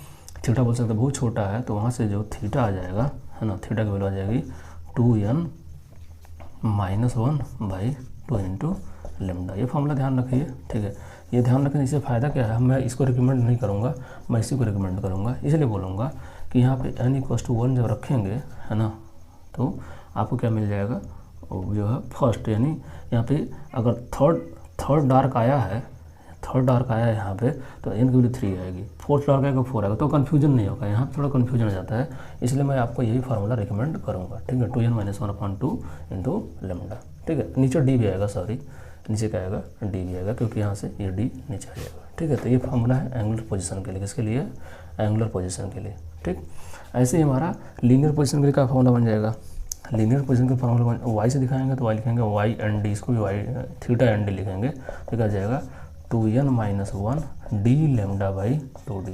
थीटा बोल सकते हैं, बहुत छोटा है तो वहाँ से जो थीटा आ जाएगा, है ना, थीटा की वैल्यू आ जाएगी 2n - 1/2 इंटू लेमडा। ये फॉर्मूला ध्यान रखिए। ठीक है, ये ध्यान रखने से फ़ायदा क्या है, मैं इसको रिकमेंड नहीं करूँगा, मैं इसी को रिकमेंड करूँगा। इसलिए बोलूँगा कि यहाँ पे n = 1 जब रखेंगे, है ना, तो आपको क्या मिल जाएगा, जो है फर्स्ट, यानी यहाँ पे अगर थर्ड डार्क आया है, यहाँ पे तो n की वैल्यू 3 आएगी, फोर्थ डार्क आएगा 4 आएगा, तो कन्फ्यूजन नहीं होगा। यहाँ पे थोड़ा कन्फ्यूजन हो जाता है, इसलिए मैं आपको यही फार्मूला रिकमेंड करूँगा। ठीक है, 2n - 1/2 इंटू लेमडा। ठीक है, नीचे डी भी आएगा, सॉरी नीचे क्या आएगा, डी भी आएगा, क्योंकि यहाँ से ये डी नीचे आ जाएगा। ठीक है, तो ये फार्मूला है एंगुलर पोजीशन के लिए, किसके लिए, एंगुलर पोजीशन के लिए। ठीक, ऐसे ही हमारा लीनियर पोजीशन के लिए क्या फार्मूला बन जाएगा, लीनियर पोजीशन का फार्मूला वाई से दिखाएंगे तो वाई लिखेंगे वाई एन डी, इसको भी वाई थीटा एन डी लिखेंगे, तो क्या जाएगा 2n - 1 D lambda by 2d।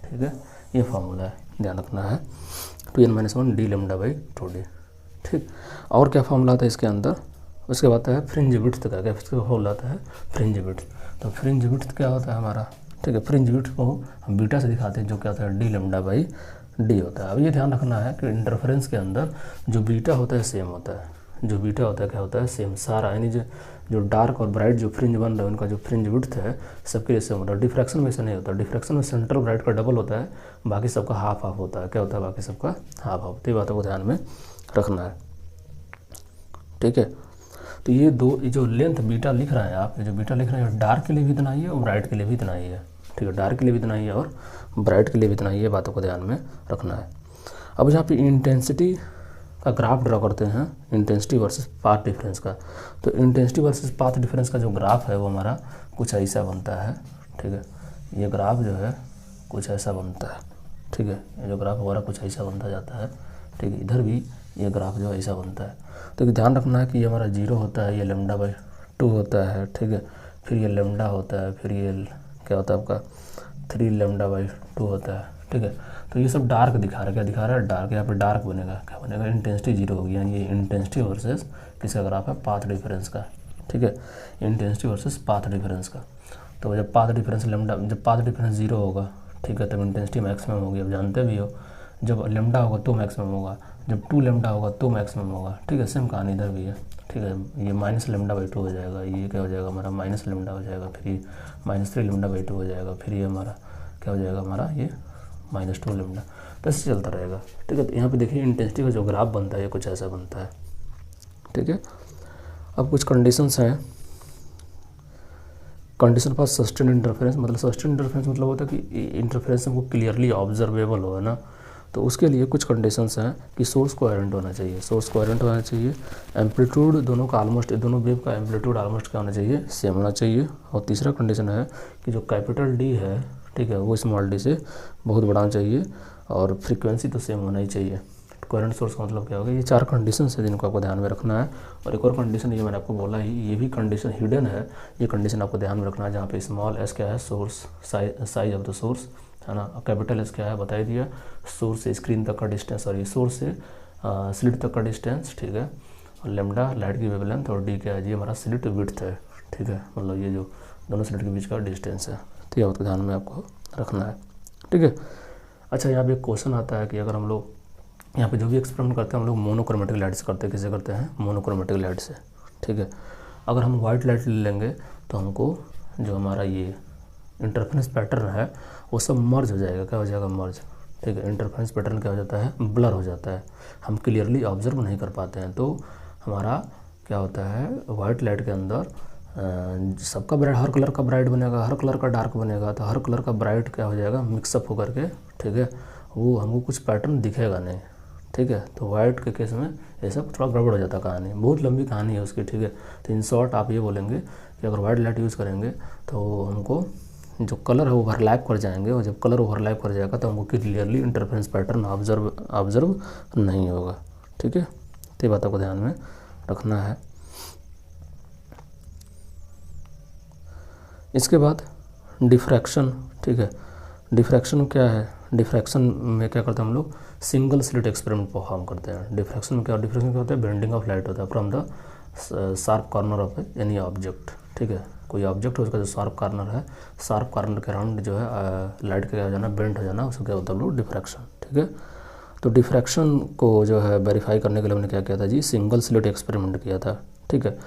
ठीक है, ये फार्मूला है, ध्यान रखना है, 2n - 1 D lambda by 2d। ठीक, और क्या फार्मूला आता है इसके अंदर, उसके बाद आता है फ्रिंज विड्थ का, क्या फार्मूला आता है, फ्रिंज विड्थ। तो फ्रिंज विड्थ क्या होता है हमारा, ठीक है, फ्रिंज विड्थ को हम बीटा से दिखाते हैं, जो क्या होता है डी लेमडा बाई डी होता है। अब ये ध्यान रखना है कि इंटरफेरेंस के अंदर जो बीटा होता है सेम होता है, जो बीटा होता है क्या होता है, सेम सारा, यानी जो डार्क और ब्राइट जो फ्रिंज बन रहा है उनका जो फ्रिंज विड्थ है सबके लिए सेम होता है। डिफ्रैक्शन में ऐसा नहीं होता, डिफ्रैक्शन में सेंट्रल ब्राइट का डबल होता है, बाकी सबका हाफ होता है। क्या होता है, बाकी सबका हाफ। तो ये बातों को ध्यान में रखना है। ठीक है, तो ये जो लेंथ बीटा लिख रहे हैं आप, जो बीटा लिख रहे हैं डार्क के लिए भी इतना ही है और ब्राइट के लिए भी इतना ही है। ठीक है, डार्क के लिए भी इतना ही है और ब्राइट के लिए भी इतना ही है, बातों को ध्यान में रखना है। अब यहाँ पे इंटेंसिटी का ग्राफ ड्रॉ करते हैं, इंटेंसिटी वर्सेस पाथ डिफरेंस का। तो इंटेंसिटी वर्सेस पाथ डिफरेंस का जो ग्राफ है वो हमारा कुछ ऐसा बनता है, ठीक है। ये ग्राफ जो है कुछ ऐसा बनता है, ठीक है। ये जो ग्राफ हमारा कुछ ऐसा बनता जाता है, ठीक है। इधर भी ये ग्राफ जो ऐसा बनता है। तो ध्यान रखना है कि ये हमारा 0 होता है, ये λ/2 होता है, ठीक है। फिर ये लैम्डा होता है, फिर ये क्या होता है आपका 3 λ/2 होता है, ठीक है। तो ये सब डार्क दिखा रहा है, क्या दिखा रहा है? डार्क। यहाँ पे डार्क बनेगा, क्या बनेगा? इंटेंसिटी 0 होगी, यानी ये इंटेंसिटी वर्सेस किसका ग्राफ है? पाथ डिफरेंस का, ठीक है। इंटेंसिटी वर्सेस पाथ डिफरेंस का। तो जब पाथ डिफरेंस जब पाथ डिफरेंस 0 होगा, ठीक है, तब इंटेंसिटी मैक्सिमम होगी। अब जानते भी हो जब लैम्डा होगा तो मैक्सिमम होगा, जब 2 लैम्डा होगा तो मैक्सिमम होगा, ठीक है। सेम कहानी इधर भी है, ठीक है। ये -λ/2 हो जाएगा, ये क्या हो जाएगा हमारा -λ हो जाएगा, फिर ये -3 λ/2 हो जाएगा, फिर ये हमारा क्या हो जाएगा हमारा ये -2 लैम्डा। तो ऐसे चलता रहेगा, ठीक है। तो यहाँ पे देखिए इंटेंसिटी का जो ग्राफ बनता है ये कुछ ऐसा बनता है, ठीक है। अब कुछ कंडीशंस हैं। कंडीशन फॉर सस्टेन इंटरफेरेंस, मतलब सस्टेन इंटरफेरेंस मतलब होता है कि इंटरफेरेंस हमको क्लियरली ऑब्जर्वेबल हो, है ना। तो उसके लिए कुछ कंडीशंस हैं कि सोर्स कोहेरेंट होना चाहिए, सोर्स कोहेरेंट होना चाहिए, एम्पलीट्यूड दोनों का ऑलमोस्ट, दोनों वेव का एम्पलीट्यूड ऑलमोस्ट क्या होना चाहिए? सेम होना चाहिए। और तीसरा कंडीशन है कि जो कैपिटल डी है, ठीक है, वो स्मॉल डी से बहुत बड़ा चाहिए और फ्रीक्वेंसी तो सेम होना ही चाहिए। कोहेरेंट सोर्स का मतलब क्या होगा? ये 4 कंडीशन है जिनको आपको ध्यान में रखना है। और एक और कंडीशन ये मैंने आपको बोला ही, ये भी कंडीशन हिडन है, ये कंडीशन आपको ध्यान में रखना है, जहाँ पे स्मॉल एस क्या है? Source size of the source, है ना। कैपिटल एस क्या है? बता ही दिया, सोर्स से स्क्रीन तक का डिस्टेंस, और ये सोर्स से स्लिट तक का डिस्टेंस, ठीक है। और लैम्डा लाइट की वेवलेंथ, और डी क्या है? ये हमारा स्लिट विड्थ है, ठीक है, मतलब ये जो दोनों स्लिट के बीच का डिस्टेंस है, तो ये आपको ध्यान में आपको रखना है, ठीक है। अच्छा, यहाँ पे एक क्वेश्चन आता है कि अगर हम लोग यहाँ पे जो भी एक्सपेरिमेंट करते हैं हम लोग मोनोक्रोमेटिक लाइट से करते हैं। किसे करते हैं? मोनोक्रोमेटिक लाइट से, ठीक है। अगर हम वाइट लाइट ले लेंगे तो हमको जो हमारा ये इंटरफेरेंस पैटर्न है वो सब मर्ज हो जाएगा, क्या हो जाएगा? मर्ज, ठीक है। इंटरफेरेंस पैटर्न क्या हो जाता है? ब्लर हो जाता है, हम क्लियरली ऑब्जर्व नहीं कर पाते हैं। तो हमारा क्या होता है? वाइट लाइट के अंदर सबका ब्राइट, हर कलर का ब्राइट बनेगा, हर कलर का डार्क बनेगा, तो हर कलर का ब्राइट क्या हो जाएगा? मिक्सअप होकर के, ठीक है, वो हमको कुछ पैटर्न दिखेगा नहीं, ठीक है। तो वाइट के केस में ये सब थोड़ा गड़बड़ हो जाता है, कहानी बहुत लंबी कहानी है उसकी, ठीक है। तो इन शॉर्ट आप ये बोलेंगे कि अगर वाइट लाइट यूज़ करेंगे तो हमको जो कलर है ओवरलैप कर जाएंगे, और जब कलर ओवरलैप कर जाएगा तो हमको क्लियरली इंटरफेरेंस पैटर्न ऑब्जर्व नहीं होगा, ठीक है। तो ये बात आपको ध्यान में रखना है। इसके बाद डिफ्रैक्शन, ठीक है। डिफ्रैक्शन क्या है? डिफ्रैक्शन में क्या करते हैं हम लोग? सिंगल स्लिट एक्सपेरिमेंट परफॉर्म करते हैं। डिफ्रैक्शन में क्या होता है? बेंडिंग ऑफ लाइट होता है from the sharp corner of any object, ठीक है। कोई ऑब्जेक्ट है उसका जो शार्प कॉर्नर है, शार्प कॉर्नर के अराउंड जो है लाइट का क्या हो जाना? बेंड हो जाना, उसको क्या होता है? हम लोग डिफ्रैक्शन, ठीक है। तो डिफ्रैक्शन को जो है वेरीफाई करने के लिए हमने क्या किया था जी? सिंगल स्लिट एक्सपेरिमेंट किया था, ठीक है।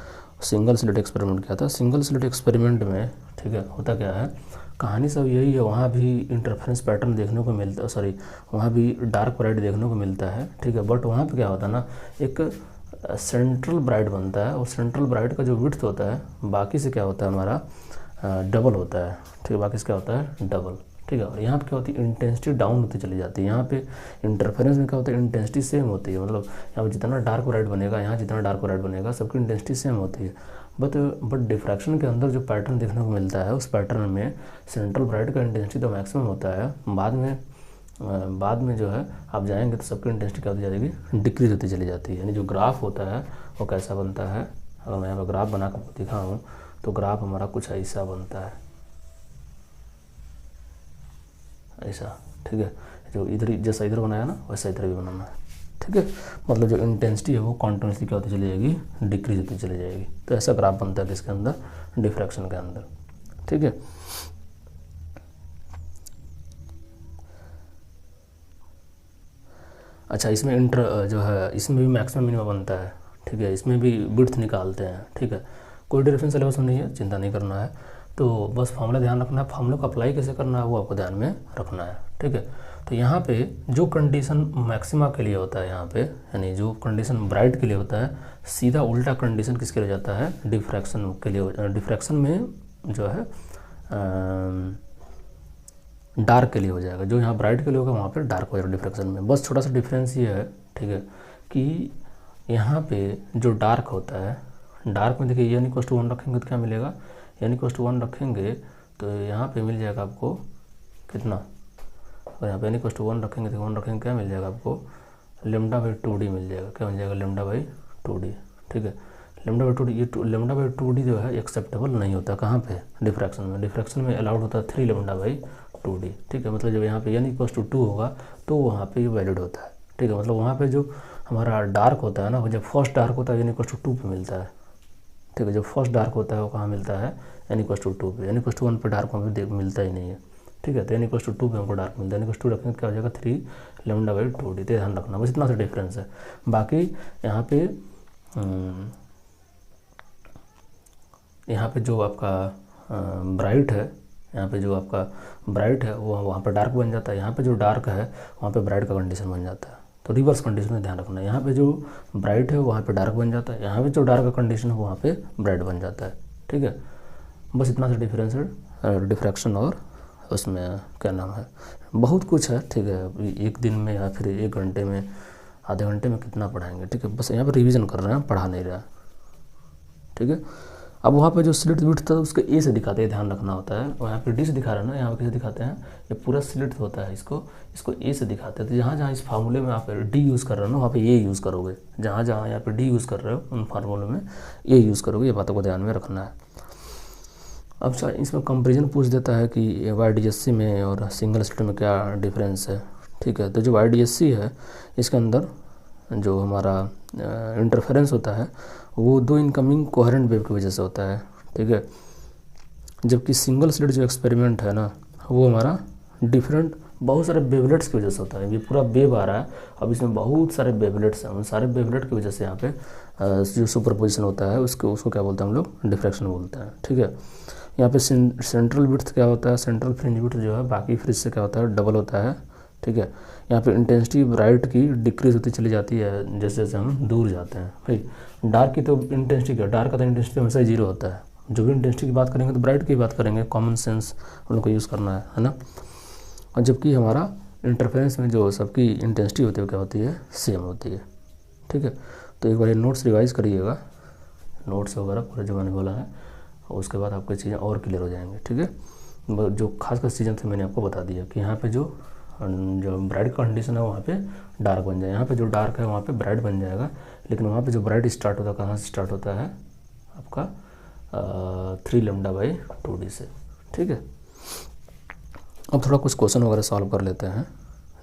सिंगल स्लिट एक्सपेरिमेंट किया था। सिंगल स्लिट एक्सपेरिमेंट में, ठीक है, होता क्या है? कहानी सब यही है, वहाँ भी इंटरफेरेंस पैटर्न देखने को मिलता है, सॉरी वहाँ भी डार्क ब्राइट देखने को मिलता है, ठीक है। बट वहाँ पे क्या होता है ना, एक सेंट्रल ब्राइट बनता है, और सेंट्रल ब्राइट का जो विड्थ होता है बाकी से क्या होता है? हमारा डबल होता है, ठीक है। बाकी से क्या होता है? डबल, ठीक है। और यहाँ पे क्या होती है? इंटेंसिटी डाउन होती चली जाती है। यहाँ पे इंटरफेरेंस में क्या होता है? इंटेंसिटी सेम होती है, मतलब यहाँ पे जितना डार्क ब्राइट बनेगा, यहाँ जितना डार्क ब्राइट बनेगा, सबकी इंटेंसिटी सेम होती है। बट डिफ्रैक्शन के अंदर जो पैटर्न देखने को मिलता है, उस पैटर्न में सेंट्रल ब्राइट का इंटेंसिटी तो मैक्सिमम होता है, बाद में जो है आप जाएंगे तो सबकी इंटेंसिटी क्या होती जाएगी? डिक्रीज होती चली जाती है। यानी जो ग्राफ होता है वो कैसा बनता है? अगर मैं यहाँ पर ग्राफ बना कर दिखाऊँ तो ग्राफ हमारा कुछ ऐसा बनता है, ऐसा, ठीक है। जो इधर जैसा इधर बनाया ना वैसा इधर भी बनाना है, ठीक है। मतलब जो इंटेंसिटी है वो कॉन्टिन्यूसली क्या होती चली जाएगी? डिक्रीज होती चली जाएगी। तो ऐसा ग्राफ बनता है किसके अंदर? डिफ्रैक्शन के अंदर, ठीक है। अच्छा, इसमें जो है इसमें भी मैक्सिमम मिनिमम बनता है, ठीक है। इसमें भी विड्थ निकालते हैं, ठीक है। कोई डिफरेंस सिलेबस नहीं है, चिंता नहीं करना है। तो बस फॉर्मूला ध्यान रखना है, फॉर्मूला को अप्लाई कैसे करना है वो आपको ध्यान में रखना है, ठीक है। तो यहाँ पे जो कंडीशन मैक्सिमा के लिए होता है, यहाँ पे यानी जो कंडीशन ब्राइट के लिए होता है, सीधा उल्टा कंडीशन किसके लिए जाता है? डिफ्रैक्शन के लिए। डिफ्रैक्शन में जो है डार्क के लिए हो जाएगा, जो यहाँ ब्राइट के लिए होगा वहाँ पे डार्क हो जाएगा डिफ्रैक्शन में। बस छोटा सा डिफरेंस ये है, ठीक है, कि यहाँ पे जो डार्क होता है, डार्क में देखिए n = 1 रखेंगे तो क्या मिलेगा? n इक्वल टू 1 रखेंगे तो यहाँ पे मिल जाएगा आपको कितना, और यहाँ पे n इक्वल टू 1 रखेंगे तो 1 रखेंगे क्या मिल जाएगा आपको, λ/2d मिल जाएगा। क्या मिल जाएगा, λ/2d। ठीक है, λ/2d, ये λ/2d जो है एक्सेप्टेबल नहीं होता कहाँ पे, डिफ्रैक्शन में। डिफ्रैक्शन में अलाउड होता है 3λ/2d। ठीक है, मतलब जब यहाँ पे n इक्वल टू 2 होगा तो वहाँ पे ये वैलिड होता है। ठीक है, मतलब वहाँ पे जो हमारा डार्क होता है ना, जब फर्स्ट डार्क होता है n इक्वल टू 2 पे मिलता है। ठीक है, जब फर्स्ट डार्क होता है वो कहाँ मिलता है, n इक्वल टू 2 पे। n इक्वल टू 1 पे डार्क वहाँ पे मिलता ही नहीं है। ठीक है, तो n इक्वल टू 2 पे हमको डार्क मिलता है। n इक्वल टू रखेंगे क्या हो जाएगा, 3λ/2d। तो ध्यान रखना, बस इतना सा डिफरेंस है। बाकी यहाँ पे जो आपका ब्राइट है, यहाँ पे जो आपका ब्राइट है वो वहाँ पे डार्क बन जाता है। यहाँ पे जो डार्क है वहाँ पे ब्राइट का कंडीशन बन जाता है। तो रिवर्स कंडीशन में ध्यान रखना, यहाँ पे जो ब्राइट है वहाँ पे डार्क बन जाता है, यहाँ पे जो डार्क का कंडीशन है वहाँ पे ब्राइट बन जाता है। ठीक है, बस इतना सा डिफरेंस है डिफ्रैक्शन और उसमें क्या नाम है, बहुत कुछ है। ठीक है, एक दिन में या फिर 1 घंटे में, आधे घंटे में कितना पढ़ाएंगे। ठीक है, बस यहाँ पे रिवीजन कर रहे हैं, पढ़ा नहीं रहा। ठीक है, अब वहाँ पे जो स्लिट विड्थ था उसको ए से दिखाते हैं, ध्यान रखना होता है। और यहाँ पे डी से दिखा रहे हैं ना, यहाँ पे कैसे दिखाते हैं, ये पूरा स्लिट होता है, इसको ए से दिखाते हैं। तो जहाँ जहाँ इस फार्मूले में आप डी यूज़ कर रहे हो ना वहाँ पे ए यूज़ करोगे, जहाँ जहाँ यहाँ पे डी यूज़ कर रहे हो उन फार्मूले में ए यूज़ करोगे। ये बातों को ध्यान में रखना है। अब इसमें कंपेरिजन पूछ देता है कि YDSC में और सिंगल स्लिट में क्या डिफरेंस है। ठीक है, तो जो YDSC है इसके अंदर जो हमारा इंटरफेरेंस होता है वो 2 इनकमिंग कोहेरेंट वेव की वजह से होता है। ठीक है, जबकि सिंगल स्लिट जो एक्सपेरिमेंट है ना वो हमारा डिफरेंट बहुत सारे वेवलेट्स की वजह से होता है। ये पूरा वेव आ रहा है, अब इसमें बहुत सारे वेवलेट्स हैं, उन सारे वेवलेट की वजह से यहाँ पे जो सुपरपोजिशन होता है उसको क्या बोलते हैं हम लोग, डिफ्रैक्शन बोलते हैं। ठीक है, यहाँ पे सेंट्रल विड्थ क्या होता है, सेंट्रल फ्रिंज विड्थ जो है बाकी फ्रिंज से क्या होता है, डबल होता है। ठीक है, यहाँ पे इंटेंसिटी ब्राइट की डिक्रीज होती चली जाती है जैसे जैसे हम दूर जाते हैं। भाई डार्क की तो इंटेंसिटी क्या, डार्क का तो इंटेंसिटी हमेशा 0 होता है। जो भी इंटेंसिटी की बात करेंगे तो ब्राइट की बात करेंगे, कॉमन सेंस हम लोग को यूज़ करना है ना। और जबकि हमारा इंटरफेरेंस में जो सबकी इंटेंसिटी होती है क्या होती है, सेम होती है। ठीक है, तो एक बार ये नोट्स रिवाइज करिएगा, नोट्स वगैरह पूरा जो मैंने बोला है, और उसके बाद आपको चीज़ें और क्लियर हो जाएंगी। ठीक है, जो खास चीज़ें थे मैंने आपको बता दिया कि यहाँ पे जो ब्राइट कंडीशन है वहाँ पे डार्क बन जाएगा, यहाँ पे जो डार्क है वहाँ पे ब्राइट बन जाएगा। लेकिन वहाँ पे जो ब्राइट स्टार्ट होता है कहाँ से स्टार्ट होता है, आपका 3λ/2d से। ठीक है, अब थोड़ा कुछ क्वेश्चन वगैरह सॉल्व कर लेते हैं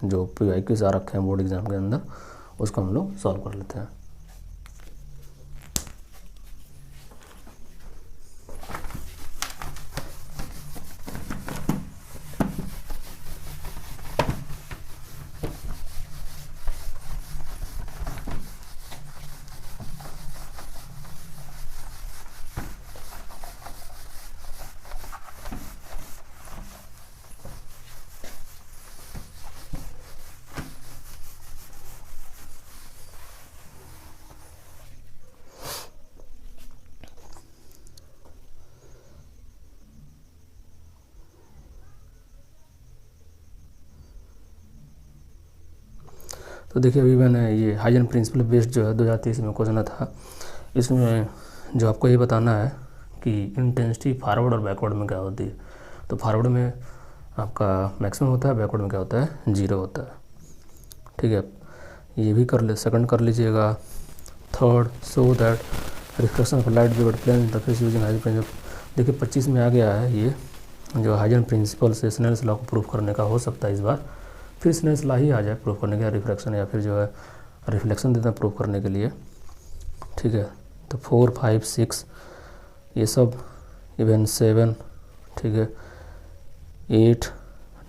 जो PYQs आ रखे हैं बोर्ड एग्जाम के अंदर, उसको हम लोग सॉल्व कर लेते हैं। तो देखिए अभी मैंने ये हाइजन प्रिंसिपल बेस्ड जो है 2023 में क्वेश्चन था, इसमें जो आपको ये बताना है कि इंटेंसिटी फॉरवर्ड और बैकवर्ड में क्या होती है। तो फॉरवर्ड में आपका मैक्सिमम होता है, बैकवर्ड में क्या होता है, 0 होता है। ठीक है, ये भी सेकंड कर लीजिएगा। Third, so that reflection of light wave plane interface using Huygens principle. देखिए 25 में आ गया है ये जो हाइजन प्रिंसिपल से स्नेल्स लॉ को प्रूफ करने का हो सकता है इस बार, फिर स्नेल्स लॉ ही आ जाए प्रूफ करने के, रिफ्रैक्शन या फिर जो है रिफ्लेक्शन देते हैं प्रूफ करने के लिए। ठीक है, तो 4, 5, 6 ये सब, इवन 7, ठीक है, 8,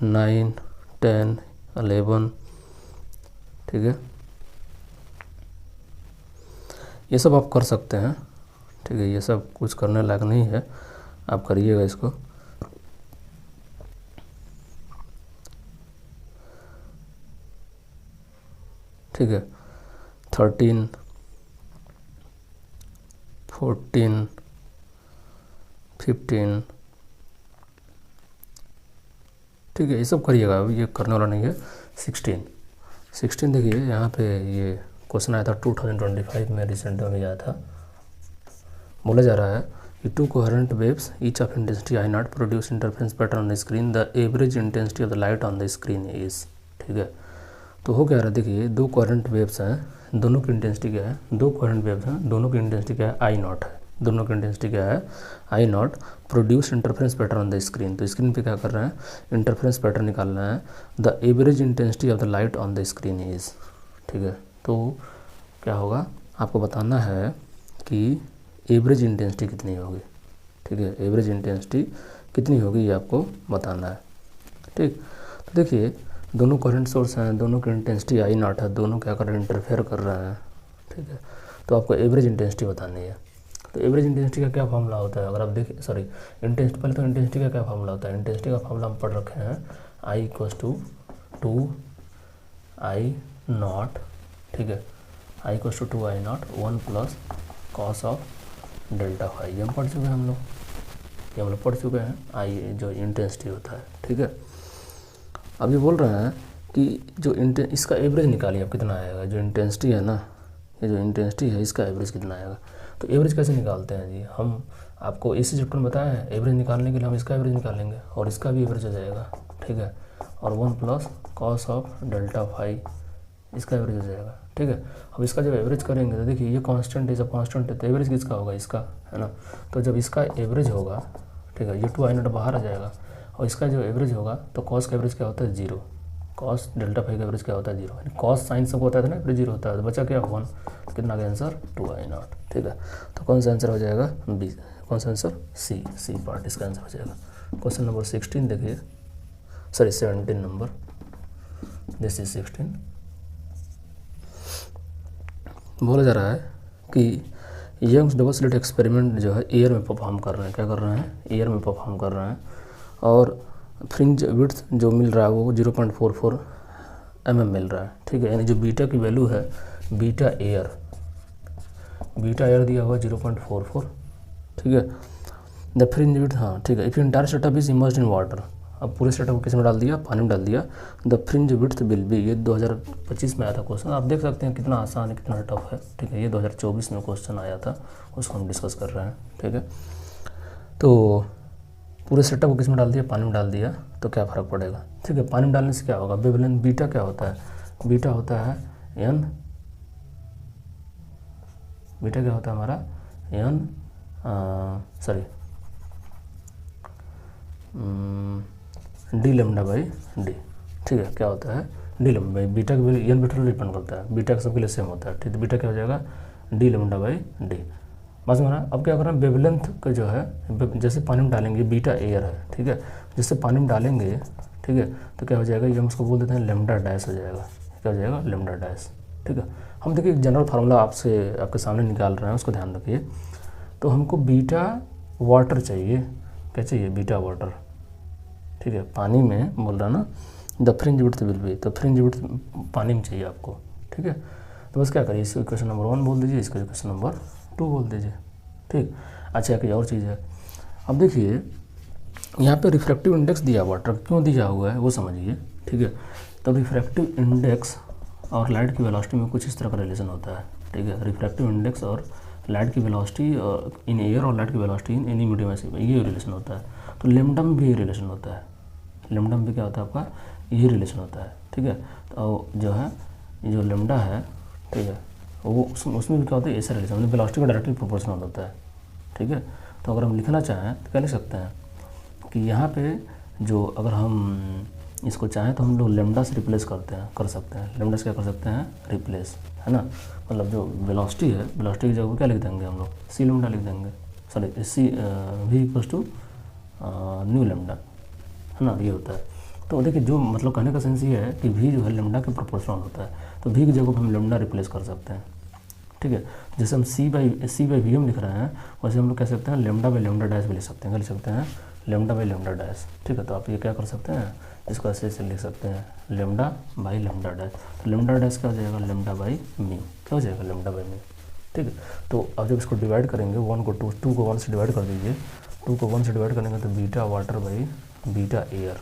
9, 10, 11, ठीक है, ये सब आप कर सकते हैं। ठीक है, ये सब कुछ करने लायक नहीं है, आप करिएगा इसको। ठीक है, 13, 14, 15, ठीक है, ये सब करिएगा, अभी ये करने वाला नहीं है। 16 देखिए यहाँ पे ये क्वेश्चन आया था 2025 में, रिसेंट में आया था। बोला जा रहा है कि to coherent waves each of intensity I naught produce interference pattern on the screen, the average intensity of the light on the screen is. ठीक है, तो हो क्या रहा है, देखिए दो कोहेरेंट वेव्स हैं, दोनों की इंटेंसिटी क्या है, दो कोहेरेंट वेव्स हैं, दोनों की इंटेंसिटी क्या है, आई नॉट है, दोनों की इंटेंसिटी क्या है, I naught, produce interference pattern on the screen, तो स्क्रीन पे क्या कर रहे हैं, इंटरफेरेंस पैटर्न निकाल रहे हैं, the average intensity of the light on the screen is. ठीक है, तो क्या होगा, आपको बताना है कि एवरेज इंटेंसिटी कितनी होगी। ठीक है, एवरेज इंटेंसिटी कितनी होगी ये आपको बताना है। ठीक, तो देखिए दोनों करंट सोर्स हैं, दोनों की इंटेंसिटी आई नॉट है, दोनों क्या कर रहे हैं, इंटरफेयर कर रहे हैं। ठीक है, तो आपको एवरेज इंटेंसिटी बतानी है। तो एवरेज इंटेंसिटी का क्या फॉर्मूला होता है, अगर आप देखिए, सॉरी इंटेंसिटी, पहले तो इंटेंसिटी का क्या फॉर्मूला होता है, इंटेंसिटी का फॉर्मूला हम पढ़ रखे हैं, I equals to 2 I naught. ठीक है, I equals to 2 I naught 1 plus cos of delta phi, ये हम पढ़ चुके हैं हम लोग, ये हम लोग पढ़ चुके हैं, आई जो इंटेंसिटी होता है। ठीक है, अब ये बोल रहे हैं कि जो इसका एवरेज निकालिए आप कितना आएगा, जो इंटेंसिटी है ना, ये जो इंटेंसिटी है इसका एवरेज कितना आएगा। तो एवरेज कैसे निकालते हैं जी, हम आपको इसी चैप्टर में बताया है, एवरेज निकालने के लिए हम इसका एवरेज निकालेंगे और इसका भी एवरेज हो जाएगा। ठीक है, और 1 plus cos of delta phi, इसका एवरेज हो जाएगा। ठीक है, अब इसका जब एवरेज करेंगे तो देखिए ये कांस्टेंट है, जब कांस्टेंट है तो एवरेज किसका होगा, इसका, है ना। तो जब इसका एवरेज होगा, ठीक है, ये 2 आई नॉट बाहर आ जाएगा और इसका जो एवरेज होगा तो कॉस का एवरेज क्या होता है, 0, कॉस डेल्टा फाई का एवरेज क्या होता है, 0, यानी कॉस साइन सब होता है ना, एवरेज 0 होता है, तो बचा क्या 1, तो कितना का आंसर 2 आई नॉट। ठीक है, तो कौन सा आंसर हो जाएगा, बी, कौन सा आंसर, सी पार्ट इसका आंसर हो जाएगा। क्वेश्चन नंबर 16 देखिए, सॉरी 17 नंबर, दिस इज 16। बोला जा रहा है कि यंग्स डबल स्लिट एक्सपेरिमेंट जो है एयर में परफॉर्म कर रहे हैं, क्या कर रहे हैं, एयर में परफॉर्म कर रहे हैं, और फ्रिंज विड्थ जो मिल रहा है वो 0.44 mm मिल रहा है। ठीक है, यानी जो बीटा की वैल्यू है, बीटा एयर दिया हुआ 0.44। ठीक है, द फ्रिंज विड्थ, हाँ ठीक है, if entire setup is immersed in water, अब पूरे सेटअप को किस में डाल दिया, पानी में डाल दिया, the fringe width will B, ये 2025 में आया था क्वेश्चन, आप देख सकते हैं कितना आसान है, कितना टफ है। ठीक है, ये 2024 में क्वेश्चन आया था, उसको हम डिस्कस कर रहे हैं। ठीक है, तो पूरे सेटअप को किस में डाल दिया, पानी में डाल दिया, तो क्या फ़र्क पड़ेगा। ठीक है, पानी में डालने से क्या होगा, वेवलेंथ बीटा क्या होता है, बीटा होता है एन, बीटा क्या होता है हमारा N, sorry D lambda by D. ठीक है, क्या होता है, डी लेमडा बाई, बीटा की वैल्यू एन बीटा डिपेंड करता है, बीटा का सबके लिए सेम होता है। ठीक है, बीटा क्या हो जाएगा, डी लेमडा बाई डी। बस मेरा अब क्या करना है, वेवलेंथ का जो है, जैसे पानी में डालेंगे, बीटा एयर है, ठीक है, जैसे पानी में डालेंगे, ठीक है, तो क्या हो जाएगा, ये हम उसको बोल देते हैं लेमडा डैश हो जाएगा, क्या हो जाएगा, लेमडा डैश। ठीक है, हम देखिए जनरल फार्मूला आपके सामने निकाल रहे हैं, उसको ध्यान रखिए। तो हमको बीटा वाटर चाहिए, क्या चाहिए, बीटा वाटर। ठीक है, पानी में बोल रहा ना, the fringe width will B, तो फ्रिंज विड्थ पानी में चाहिए आपको। ठीक है, तो बस क्या करिए, इसको इक्वेशन नंबर 1 बोल दीजिए, इसको इक्वेशन नंबर 2 बोल दीजिए। ठीक, अच्छा एक और चीज़ है, अब देखिए यहाँ पे रिफ्रैक्टिव इंडेक्स दिया वाटर, क्यों दिया हुआ है वो समझिए। ठीक है, तो रिफ्रैक्टिव इंडेक्स और लाइट की वेलोसिटी में कुछ इस तरह का रिलेशन होता है। ठीक है, रिफ्रैक्टिव इंडेक्स और लाइट की वेलोसिटी इन एयर और लाइट की वेलोसिटी इन एनी मीडियम, ऐसे ये रिलेशन होता है। तो लेमडा में भी ये रिलेशन होता है, लेमडा में भी क्या होता है आपका, ये रिलेशन होता है। ठीक है, तो जो है जो लेमडा है, ठीक है, वो उसमें भी क्या होता है, ऐसा रिलेशन, मतलब वेलोसिटी का डायरेक्टली प्रोपोर्शनल होता है। ठीक है, तो अगर हम लिखना चाहें तो क्या लिख सकते हैं कि यहाँ पे जो, अगर हम इसको चाहें तो हम लोग लेमडा से रिप्लेस कर सकते हैं, लेमडा से क्या कर सकते हैं, रिप्लेस, है ना, मतलब जो वेलोसिटी है, वेलोसिटी की जगह क्या लिख देंगे हम लोग, सी लेमडा लिख देंगे, sorry C V equals to nu lambda, है ना, ये होता है। तो देखिए जो मतलब कहने का सेंस ये है कि वी जो है लेमडा के प्रोपोर्शनल होता है, तो वी की जगह पर हम लेमडा रिप्लेस कर सकते हैं। ठीक है, जैसे हम सी बाई वी एम लिख रहे हैं, वैसे हम लोग कह सकते हैं लेमडा बाई लेमडा डैश भी लिख सकते हैं, क्या लिख सकते हैं, लेमडा बाई लेमडा डैश। ठीक है, तो आप ये क्या कर सकते हैं, इसको ऐसे लिख सकते हैं, लेमडा बाई लेमडा डैश। तो लेमडा डैश क्या हो जाएगा, लेमडा बाई मी, क्या हो जाएगा, लेमडा बाई मी। ठीक है, तो अब जब इसको डिवाइड करेंगे, 1 को 2 को 1 से डिवाइड कर दीजिए, 2 को 1 से डिवाइड करेंगे तो beta water by beta air.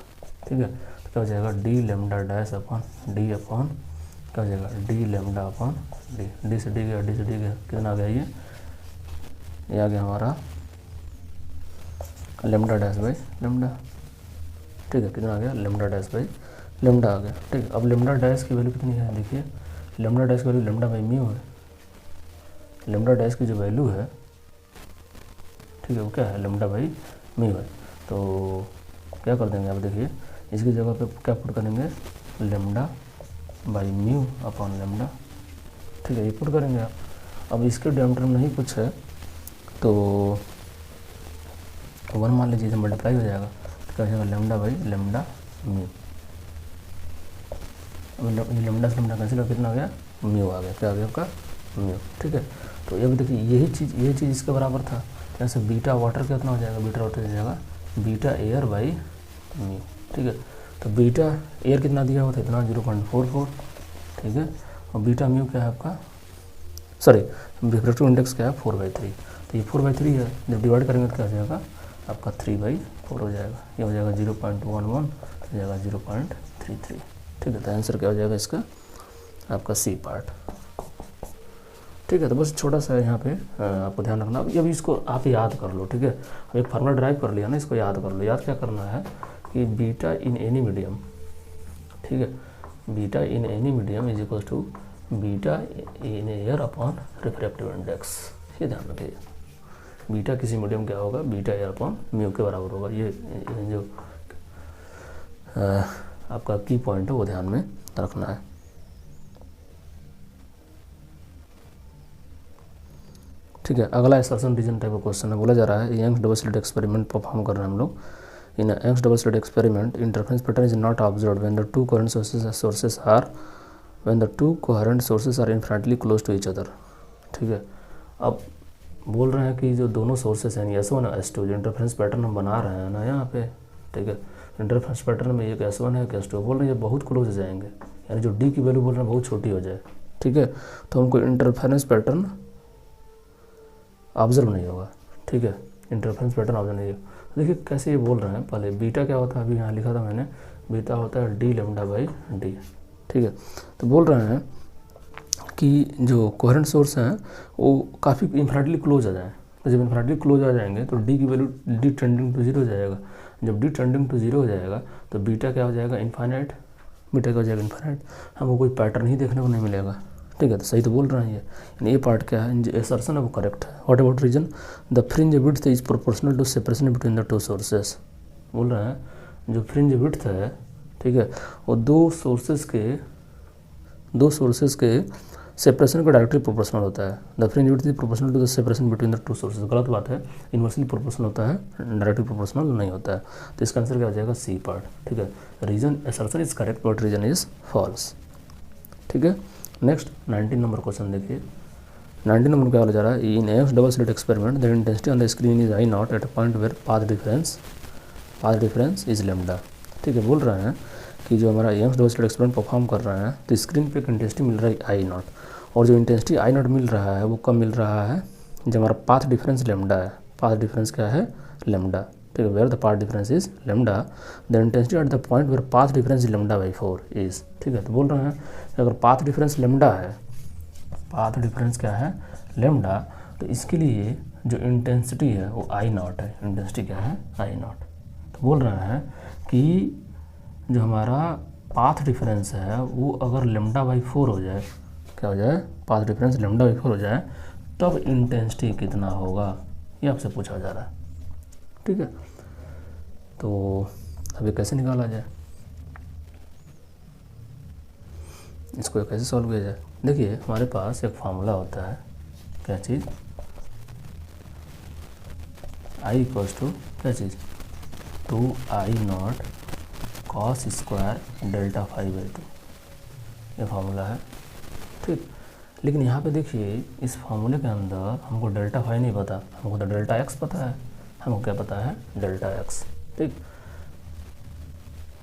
ठीक है, तो क्या हो जाएगा, D lambda dash upon D upon, क्या हो जाएगा, D lambda upon D, D से डी गया, डी से डी गया, कितना आ गया, ये आ गया हमारा लेमडा डैश बाई लेमडा, ठीक है, कितना आ गया, लेमडा डैश बाई लेमडा आ गया, ठीक है। अब लेमडा डैश की वैल्यू कितनी है, देखिए लेमडा डैश की वैल्यू लेमडा बाई म्यू है, लेमडा डैश की जो वैल्यू है, ठीक है, वो क्या है, लेमडा बाई म्यू है। तो क्या कर देंगे आप, देखिए इसकी जगह पे क्या पुट करेंगे, lambda by mu upon lambda, ठीक है, ये पुट करेंगे आप। अब इसके डायमीटर में नहीं कुछ है तो 1 मान लीजिए, इसे मल्टीप्लाई हो जाएगा तो क्या हो जाएगा, लेमडा बाई लेमडा म्यू। अब लेमडा से लेमडा कैंसिल, कितना आ गया, म्यू आ गया, क्या आ गया आपका, म्यू, ठीक है। तो ये देखिए यही चीज़ इसके बराबर था, जैसे बीटा वाटर कितना हो जाएगा, बीटा वाटर हो जाएगा बीटा एयर बाई म्यू, ठीक है। तो बीटा एयर कितना दिया हुआ था, इतना 0.44, ठीक है, और बीटा म्यू क्या है आपका, सॉरी रिफ्रैक्टिव इंडेक्स क्या है, 4/3, तो ये 4/3 है, जब डिवाइड करेंगे तो क्या हो जाएगा आपका 3/4 हो जाएगा, ये हो जाएगा 0.11, हो जाएगा 0.33, ठीक है। तो आंसर क्या हो जाएगा इसका, आपका सी पार्ट, ठीक है। तो बस छोटा सा यहाँ पे आपको ध्यान रखना, अभी इसको आप याद कर लो, ठीक है। अब एक फार्मूला ड्राइव कर लिया ना, इसको याद कर लो। याद क्या करना है कि बीटा इन एनी मीडियम, ठीक है, beta in any medium is equal to beta in air upon refractive index, ये ध्यान रखिए। बीटा किसी मीडियम क्या होगा, बीटा एयर अपॉन म्यू के बराबर होगा, ये जो आपका की पॉइंट है वो ध्यान में रखना है। ठीक है, अगला असर्शन रीजन टाइप का क्वेश्चन है, बोला जा रहा है Young's double slit experiment perform कर रहे हैं हम लोग। In Young's double slit experiment interference pattern is not observed when the two coherent sources are infinitely close to each other, ठीक है। अब बोल रहे हैं कि जो दोनों सोर्सेस हैं S1 और S2, जो इंटरफेरेंस पैटर्न हम बना रहे हैं ना यहाँ पे, ठीक है, इंटरफेरेंस पैटर्न में एक S1 है, एक S2, बोल रहे हैं ये बहुत क्लोज हो जाएंगे, यानी जो D की वैल्यू बोल रहे हैं बहुत छोटी हो जाए, ठीक है। तो हमको इंटरफेरेंस पैटर्न ऑब्जर्व नहीं होगा, ठीक है, इंटरफेरेंस पैटर्न ऑब्जर्व नहीं होगा। देखिए कैसे ये बोल रहे हैं, पहले बीटा क्या होता है, अभी यहाँ लिखा था मैंने, बीटा होता है D लेमडा बाई D, ठीक है। तो बोल रहे हैं कि जो कोहेरेंट सोर्स हैं वो काफ़ी इन्फिनिटली क्लोज आ जाएँ, तो जब इन्फिनिटली क्लोज आ जाएंगे तो D की वैल्यू D टेंडिंग टू 0 हो जाएगा, जब D टेंडिंग टू 0 हो जाएगा तो बीटा क्या हो जाएगा, इन्फाइनाइट, बीटा क्या हो जाएगा, इन्फाइनाइट, हमको कोई पैटर्न ही देखने को नहीं मिलेगा, ठीक है। तो सही तो बोल रहे हैं ये पार्ट क्या है, जो असर्शन है वो करेक्ट है। What about reason, the fringe width is proportional to separation between the two sources, बोल रहे हैं जो फ्रिंज विड्थ है, ठीक है, वो दो सोर्सेस के सेपरेशन का डायरेक्टली प्रोपोर्शनल होता है। The fringe width is proportional to the separation between the two sources, गलत बात है, इन्वर्सली प्रोपोर्शनल होता है, डायरेक्टली प्रोपोर्शनल नहीं होता है। तो इसका आंसर क्या हो जाएगा, सी पार्ट, ठीक है। Reason assertion is correct but reason is false, ठीक है। नेक्स्ट 19 नंबर क्वेश्चन देखिए, 19 नंबर क्या बोला जा रहा है, in Young's double slit experiment the intensity on the screen is I naught at a point where path difference is lambda, ठीक है। बोल रहे हैं कि जो हमारा Young's double slit experiment perform कर रहे हैं तो स्क्रीन पे एक इंटेंसिटी मिल रहा है आई नॉट, और जो इंटेंसिटी आई नॉट मिल रहा है वो कब मिल रहा है, जब हमारा पाथ डिफरेंस लेमडा है, पाथ डिफरेंस क्या है, लेमडा, ठीक है। Where the path difference is lambda the intensity at the point where path difference is lambda by 4 is, ठीक है। तो बोल रहे हैं अगर पाथ डिफरेंस लेमडा है, पाथ डिफरेंस क्या है, लेमडा, तो इसके लिए जो इंटेंसिटी है वो आई नॉट है, इंटेंसिटी क्या है, आई नॉट। तो बोल रहे हैं कि जो हमारा पाथ डिफरेंस है वो अगर लेमडा बाई 4 हो जाए, क्या हो जाए, पाथ डिफरेंस लेमडा बाई 4 हो जाए, तब इंटेंसिटी कितना होगा, ये आपसे पूछा जा रहा है, ठीक है। तो अभी कैसे निकाला जाए, इसको कैसे सॉल्व किया जाए, देखिए हमारे पास एक फार्मूला होता है, क्या चीज़, I इक्वल्स टू क्या चीज़, 2I naught cos square delta phi by 2, ये फार्मूला है, ठीक। लेकिन यहाँ पे देखिए इस फार्मूले के अंदर हमको डेल्टा फाई नहीं पता, हमको तो डेल्टा एक्स पता है, हमको क्या पता है, डेल्टा एक्स, ठीक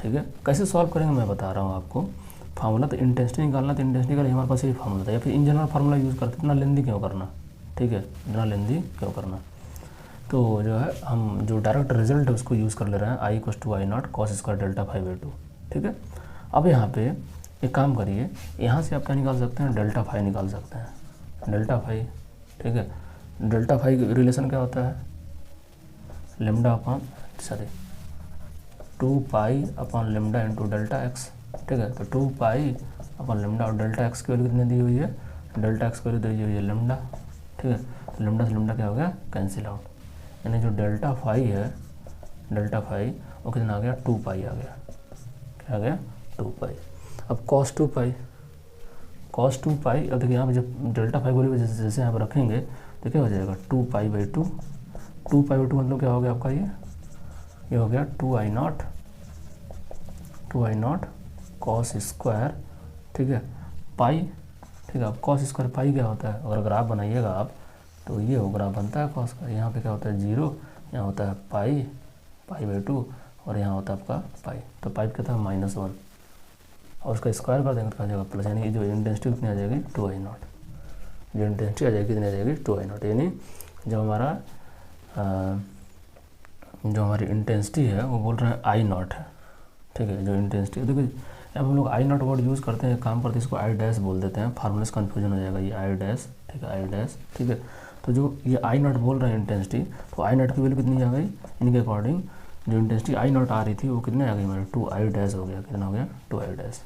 है। कैसे सॉल्व करेंगे मैं बता रहा हूँ आपको, फार्मूला तो इंटेंसिटी निकालना, तो इंटेंसिटी का हमारे पास ये फार्मूला था, या फिर इन जनरल फार्मूला यूज़ करते, इतना लेंदी क्यों करना, ठीक है, इतना लेंदी क्यों करना। तो जो है हम जो डायरेक्ट रिजल्ट है उसको यूज़ कर ले रहे हैं, I equals to I naught cos square delta phi by 2, ठीक है। अब यहाँ पे एक काम करिए, यहाँ से आप क्या निकाल सकते हैं, डेल्टा फाई निकाल सकते हैं, डेल्टा फाई, ठीक है। डेल्टा फाई रिलेशन क्या होता है, lambda upon 2 pi upon lambda into delta x, ठीक है। तो 2 पाई अपॉन लेमडा और डेल्टा एक्स की वैल्यू कितनी दी हुई है, डेल्टा एक्स की वैल्यू दी हुई है लेमडा, ठीक है। तो लेमडा से लेमडा क्या हो गया, कैंसिल आउट, यानी जो डेल्टा फाई है, डेल्टा फाई वो कितना आ गया, 2 पाई आ गया, क्या आ गया, 2 पाई। अब कॉस 2 पाई, कॉस 2 पाई, अब देखिए यहाँ पे जब डेल्टा फाई वैल्यू जैसे यहाँ पर रखेंगे तो क्या हो जाएगा, 2 पाई बाई 2, 2 पाई बाई 2 मतलब क्या हो गया आपका, ये हो गया 2i0 कॉस स्क्वायर, ठीक है, पाई, ठीक है। अब कॉस स्क्वायर पाई क्या होता है, अगर ग्राफ बनाइएगा आप तो ये वो ग्राफ बनता है कॉस का, यहाँ पे क्या होता है 0, यहाँ होता है पाई बाई 2 और यहाँ होता है आपका पाई, तो पाई कितना है -1 और उसका स्क्वायर कर देंगे तो आ जाएगा प्लस, यानी जो इंटेंसिटी कितनी आ जाएगी 2i0, जो इंटेंसिटी आ जाएगी कितनी आ जाएगी 2i0, यानी जो हमारी इंटेंसिटी है वो बोल रहे हैं i0 है, ठीक है। जो इंटेंसिटी देखिए अब हम लोग i0 वर्ड यूज़ करते हैं, काम करते हैं इसको i डैश बोल देते हैं, फार्मूले से कन्फ्यूजन हो जाएगा, ये i डैश, ठीक है, i डैश, ठीक है। तो जो ये i0 बोल रहे हैं इंटेंसिटी, तो i0 की वैल्यू कितनी आ गई, इनके अकॉर्डिंग जो इंटेंसिटी i0 आ रही थी वो कितने आ गई हमारे 2i डैश हो गया, कितना हो गया 2i डैश,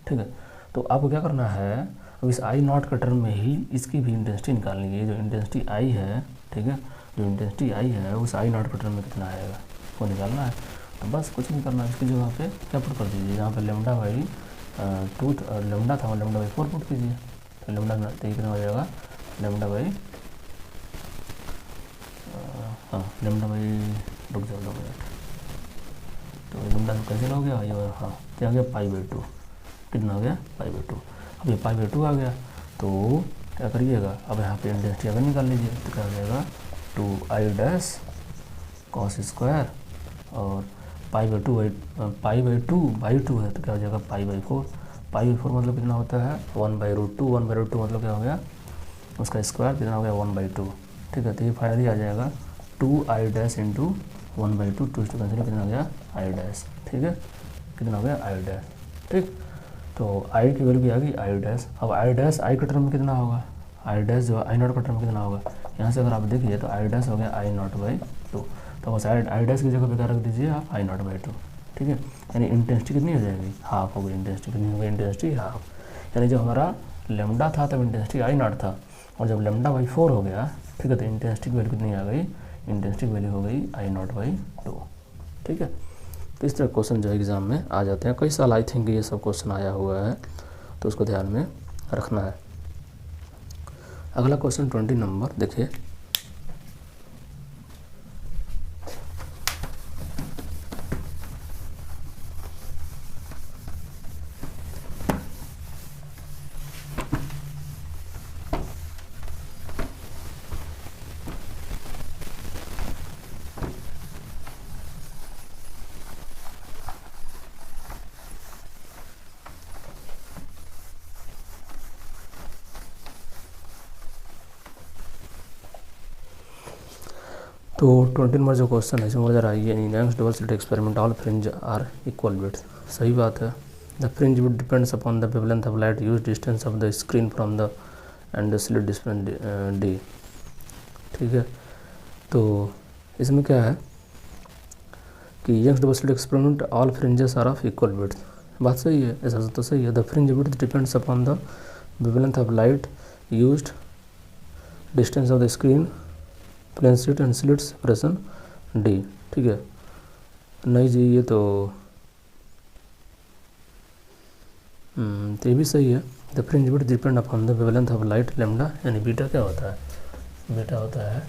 ठीक है। तो आपको क्या करना है, अब इस i0 के टर्म में ही इसकी भी इंटेंसिटी निकालनी है, जो इंटेंसिटी i है, ठीक है, जो इंटेंसिटी i है उस i0 के टर्म में कितना आएगा वो निकालना है। तो बस कुछ नहीं करना, इसकी जगह पे क्या पुट कर दीजिए, यहाँ पे लेमडा बाई 2 लेमडा था, लेमडा बाई 4 पुट कीजिए, तो लेमडा कितना हो जाएगा, लेमडा बाई लेमडा बाई, रुक जाओ 2 मिनट, तो लेमडा कैंसिल हो गया, ये हाँ क्या आ गया पाई बाई 2, कितना हो गया पाई बाई 2। अब ये पाई बाई 2 आ गया तो क्या करिएगा, अब यहाँ पे इंटेंसिटी अगर निकाल लीजिए तो क्या हो जाएगा 2i डैश कॉस स्क्वायर और पाई बाई 2 बाई 2 है तो क्या हो जाएगा पाई बाई 4, पाई बाई 4 मतलब कितना होता है 1/√2, 1/√2 मतलब क्या हो गया, उसका स्क्वायर कितना हो गया 1/2, ठीक है। तो ये फाइनली आ जाएगा 2i डैश इंटू 1/2, 2 कैंसिल कितना हो गया i डैश, ठीक है, कितना हो गया i डैश, ठीक। तो i की वैल्यू क्या आ गई i डैश, अब i डैश i के टर्म में कितना होगा, i डैश जो i0 का टर्म में कितना होगा, यहाँ से अगर आप देखिए तो i डैश हो गया i0/2, तो बस i डैश की जगह पे क्या रख दीजिए आप i0/2, ठीक है। यानी इंटेंसिटी कितनी हो जाएगी, हाफ हो गई, इंटेंसिटी कितनी हो गई, इंटेंसिटी हाफ, यानी जब हमारा लेमडा था तब इंटेंसिटी i0 था और जब लेमडा बाई 4 हो गया, ठीक है, तो इंटेंसिटी की वैल्यू कितनी आ गई, इंटेंसिटी की वैल्यू हो गई i0/2, ठीक है। तो इस तरह क्वेश्चन जो है एग्ज़ाम में आ जाते हैं, कई साल आई थिंक ये सब क्वेश्चन आया हुआ है, तो उसको ध्यान में रखना है। अगला क्वेश्चन 20 नंबर देखिए, तो 20 नंबर जो क्वेश्चन है इसमें नजर आई है, in Young's double slit experiment all fringe are equal width, सही बात है। The fringe width depends upon the wavelength of light use, distance of the screen from the and the slit distance D, ठीक है। तो इसमें क्या है कि Young's double slit experiment all fringes are of equal width, बात सही है, ऐसा तो सही है। The fringe width depends upon the wavelength of light used, distance of the screen, plane slit and slit separation D, ठीक है। नहीं जी ये तो ये भी सही है। The fringe width depend upon the wavelength of light lambda, यानी बीटा क्या होता है, बीटा होता है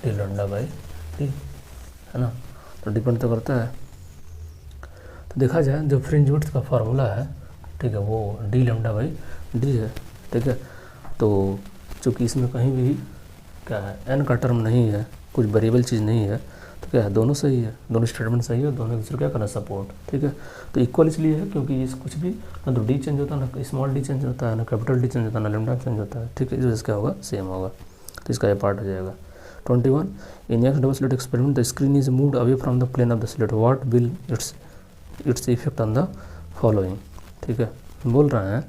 डी लेमडा बाई डी, है ना, तो डिपेंड तो करता है। तो देखा जाए जो फ्रिंज विड्थ का फार्मूला है, ठीक है, वो डी लेमडा बाई डी है, ठीक है। तो चूँकि इसमें कहीं भी क्या है एन का टर्म नहीं है, कुछ वेरिएबल चीज़ नहीं है, तो क्या है दोनों सही है, दोनों स्टेटमेंट सही है, दोनों एक दूसरे क्या करना सपोर्ट, ठीक है। तो इक्वल इसलिए है क्योंकि ये कुछ भी ना तो डी चेंज होता है, ना स्मॉल डी चेंज होता है, ना कैपिटल डी चेंज होता है, ना लेमडा चेंज होता है, ठीक है, इस वजह से क्या होगा सेम होगा, तो इसका ये पार्ट हो जाएगा। 21 in Young's double slit experiment the screen is moved away from the plane of the slit, what will its effect on the following, ठीक है। बोल रहे हैं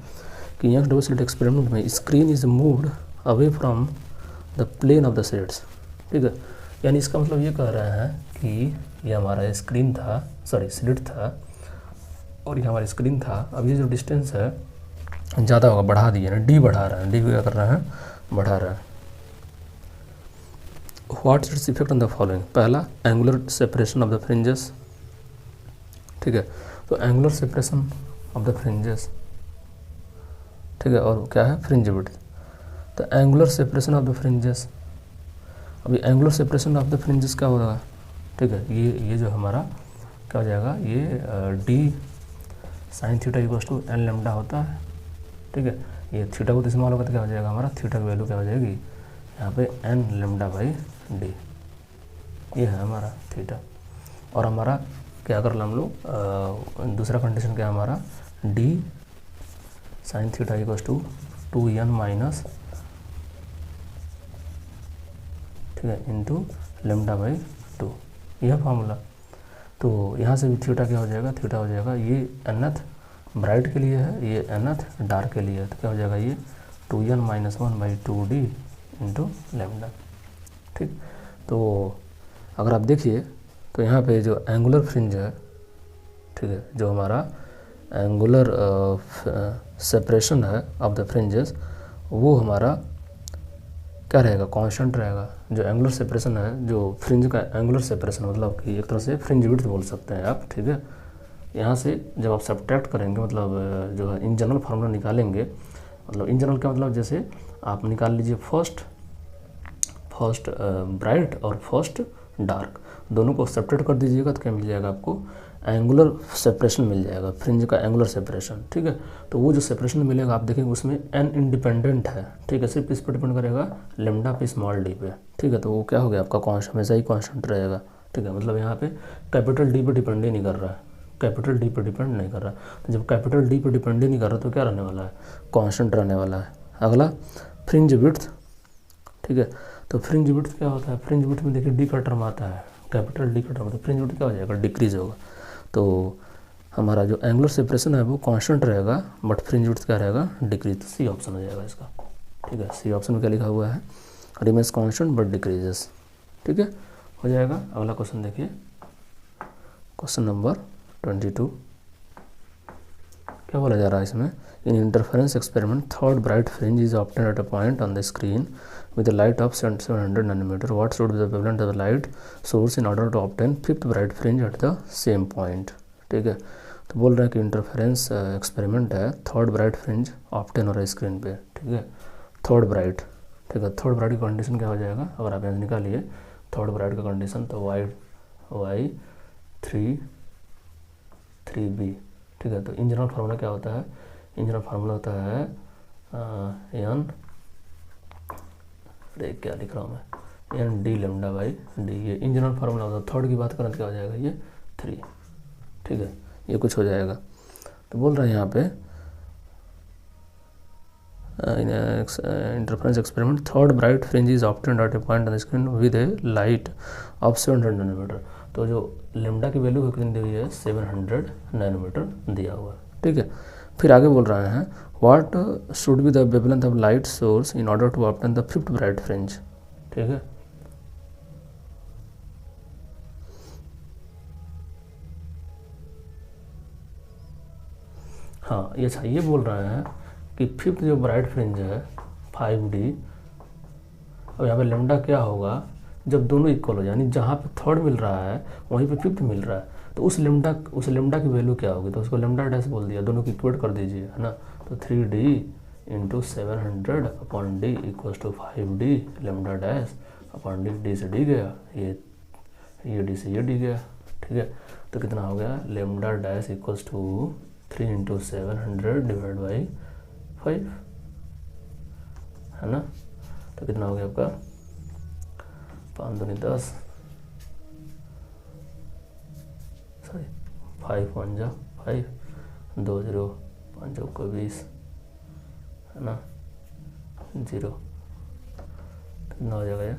कि यंग्स डबल स्लिट एक्सपेरिमेंट में screen is moved away from the plane of the slits, ठीक है। यानी इसका मतलब ये कह रहे हैं कि ये हमारा स्क्रीन था, सॉरी स्लिट था, और ये हमारी स्क्रीन था। अब ये जो डिस्टेंस है ज़्यादा होगा, बढ़ा दिए ना, डी बढ़ा रहे हैं, डी क्या कर रहे हैं, बढ़ा रहे हैं। What's its effect on the following, पहला angular separation of the fringes, ठीक है, तो angular separation of the fringes, ठीक है, और क्या है फ्रिंज विड्थ, तो angular separation of the fringes, अभी angular separation of the fringes क्या होगा, ठीक है, ये जो हमारा क्या हो जाएगा, ये D sine theta equals to N lambda होता है, ठीक है, ये थीटा को इस्तेमाल होगा तो क्या हो जाएगा हमारा, थीटा की वैल्यू क्या हो जाएगी यहाँ पे एन लेमडा बाई डी, ये है हमारा थीटा। और हमारा क्या कर हम लोग दूसरा कंडीशन क्या है हमारा, D sine theta equals to 2n minus, ठीक है, इंटू लेमडा बाई 2, यह फार्मूला। तो यहाँ से भी थीटा क्या हो जाएगा, थीटा हो जाएगा, ये nth ब्राइट के लिए है, ये nth डार्क के लिए है, तो क्या हो जाएगा ये 2n minus 1 by 2d into lambda, ठीक। तो अगर आप देखिए तो यहाँ पे जो एंगुलर फ्रिंज है, ठीक है, जो हमारा एंगुलर सेपरेशन है ऑफ द फ्रिंजेस, वो हमारा क्या रहेगा, कांस्टेंट रहेगा। जो एंगुलर सेपरेशन है, जो फ्रिंज का एंगुलर सेपरेशन मतलब कि एक तरह से फ्रिंज विड्थ बोल सकते हैं आप, ठीक है। यहाँ से जब आप सब्ट्रैक्ट करेंगे, मतलब जो है इन जनरल फार्मूला निकालेंगे, मतलब इन जनरल का मतलब जैसे आप निकाल लीजिए फर्स्ट ब्राइट और फर्स्ट डार्क, दोनों को सब्ट्रैक्ट कर दीजिएगा तो क्या मिल जाएगा आपको, एंगुलर सेपरेशन मिल जाएगा, फ्रिंज का एंगुलर सेपरेशन, ठीक है। तो वो जो सेपरेशन मिलेगा आप देखेंगे उसमें एन इंडिपेंडेंट है, ठीक है, सिर्फ इस पर डिपेंड करेगा लेमडा पे स्मॉल डी पे, ठीक है। तो वो क्या हो गया आपका कांस्टेंट, हमेशा ही कांस्टेंट रहेगा, ठीक है। मतलब यहाँ पे कैपिटल डी पे डिपेंड ही नहीं कर रहा है, कैपिटल डी पे डिपेंड नहीं कर रहा, तो जब कैपिटल डी पे डिपेंड ही नहीं कर रहा तो क्या रहने वाला है, कांस्टेंट रहने वाला है। अगला फ्रिंज विड्थ, ठीक है, तो फ्रिंज विड्थ क्या होता है, फ्रिंज विड्थ में देखिए डी का टर्म आता है, कैपिटल डी का टर्म, तो फ्रिंज विड्थ क्या हो जाएगा, डिक्रीज होगा। तो हमारा जो एंगुलर सेपरेशन है वो कांस्टेंट रहेगा, बट फ्रिंज विड्थ क्या रहेगा, डिक्रीज, तो सी ऑप्शन हो जाएगा इसका, ठीक है। सी ऑप्शन में क्या लिखा हुआ है, रिमेन्स कांस्टेंट बट डिक्रीजेस, ठीक है, हो जाएगा। अगला क्वेश्चन देखिए, क्वेश्चन नंबर 22, क्या बोला जा रहा है इसमें, in interference experiment third bright fringe is obtained at a point on the screen with a light of 700 nanometer. What should be the wavelength of the light source in order to obtain fifth bright fringe at the same point, ठीक है। तो बोल रहे हैं कि इंटरफेरेंस एक्सपेरिमेंट है, थर्ड ब्राइट फ्रिंज ऑब्टेन हो रहा है स्क्रीन पे, ठीक है, थर्ड ब्राइट, ठीक है। थर्ड ब्राइट की कंडीशन क्या हो जाएगा, अगर आप यहाँ निकालिए थर्ड ब्राइट का कंडीशन, तो y 3b, ठीक है। तो इन जनरल फार्मूला क्या होता है, इन जनरल फार्मूला होता है n, अरे क्या लिख रहा हूँ मैं, N D lambda by D, ये इन जनरल फार्मूला होता है। थर्ड की बात करें तो क्या हो जाएगा, ये 3, ठीक है, ये कुछ हो जाएगा। तो बोल रहे हैं यहाँ पे interference experiment third bright fringe is obtained at a point on the screen with a light of 700 nanometer. तो जो लेमडा की वैल्यू कितनी दी हुई है, 700 नैनोमीटर दिया हुआ है, ठीक है। फिर आगे बोल रहे हैं what should be the wavelength of light source in order to obtain the fifth bright fringe, ठीक है। हाँ ये अच्छा, ये बोल रहे हैं कि फिफ्थ जो ब्राइट फ्रिंज है 5D, अब यहाँ पे लेमडा क्या होगा, जब दोनों इक्वल हो, यानी जहाँ पे थर्ड मिल रहा है वहीं पे फिफ्थ मिल रहा है, तो उस लेमडा की वैल्यू क्या होगी, तो उसको लेमडा डैश बोल दिया, दोनों को इक्वेट कर दीजिए, है ना। तो 3D into 700 upon D equals to 5D lambda dash upon D से डी गया, ये डी से ये डी गया, ठीक है। तो कितना हो गया, lambda dash equals to 3 into 700 divide by 5, है ना। तो कितना हो गया आपका 5 दूनी 10, सॉरी 5 1 जा 5, 2 0 5 को 20, है ना, 0, कितना हो जाएगा ये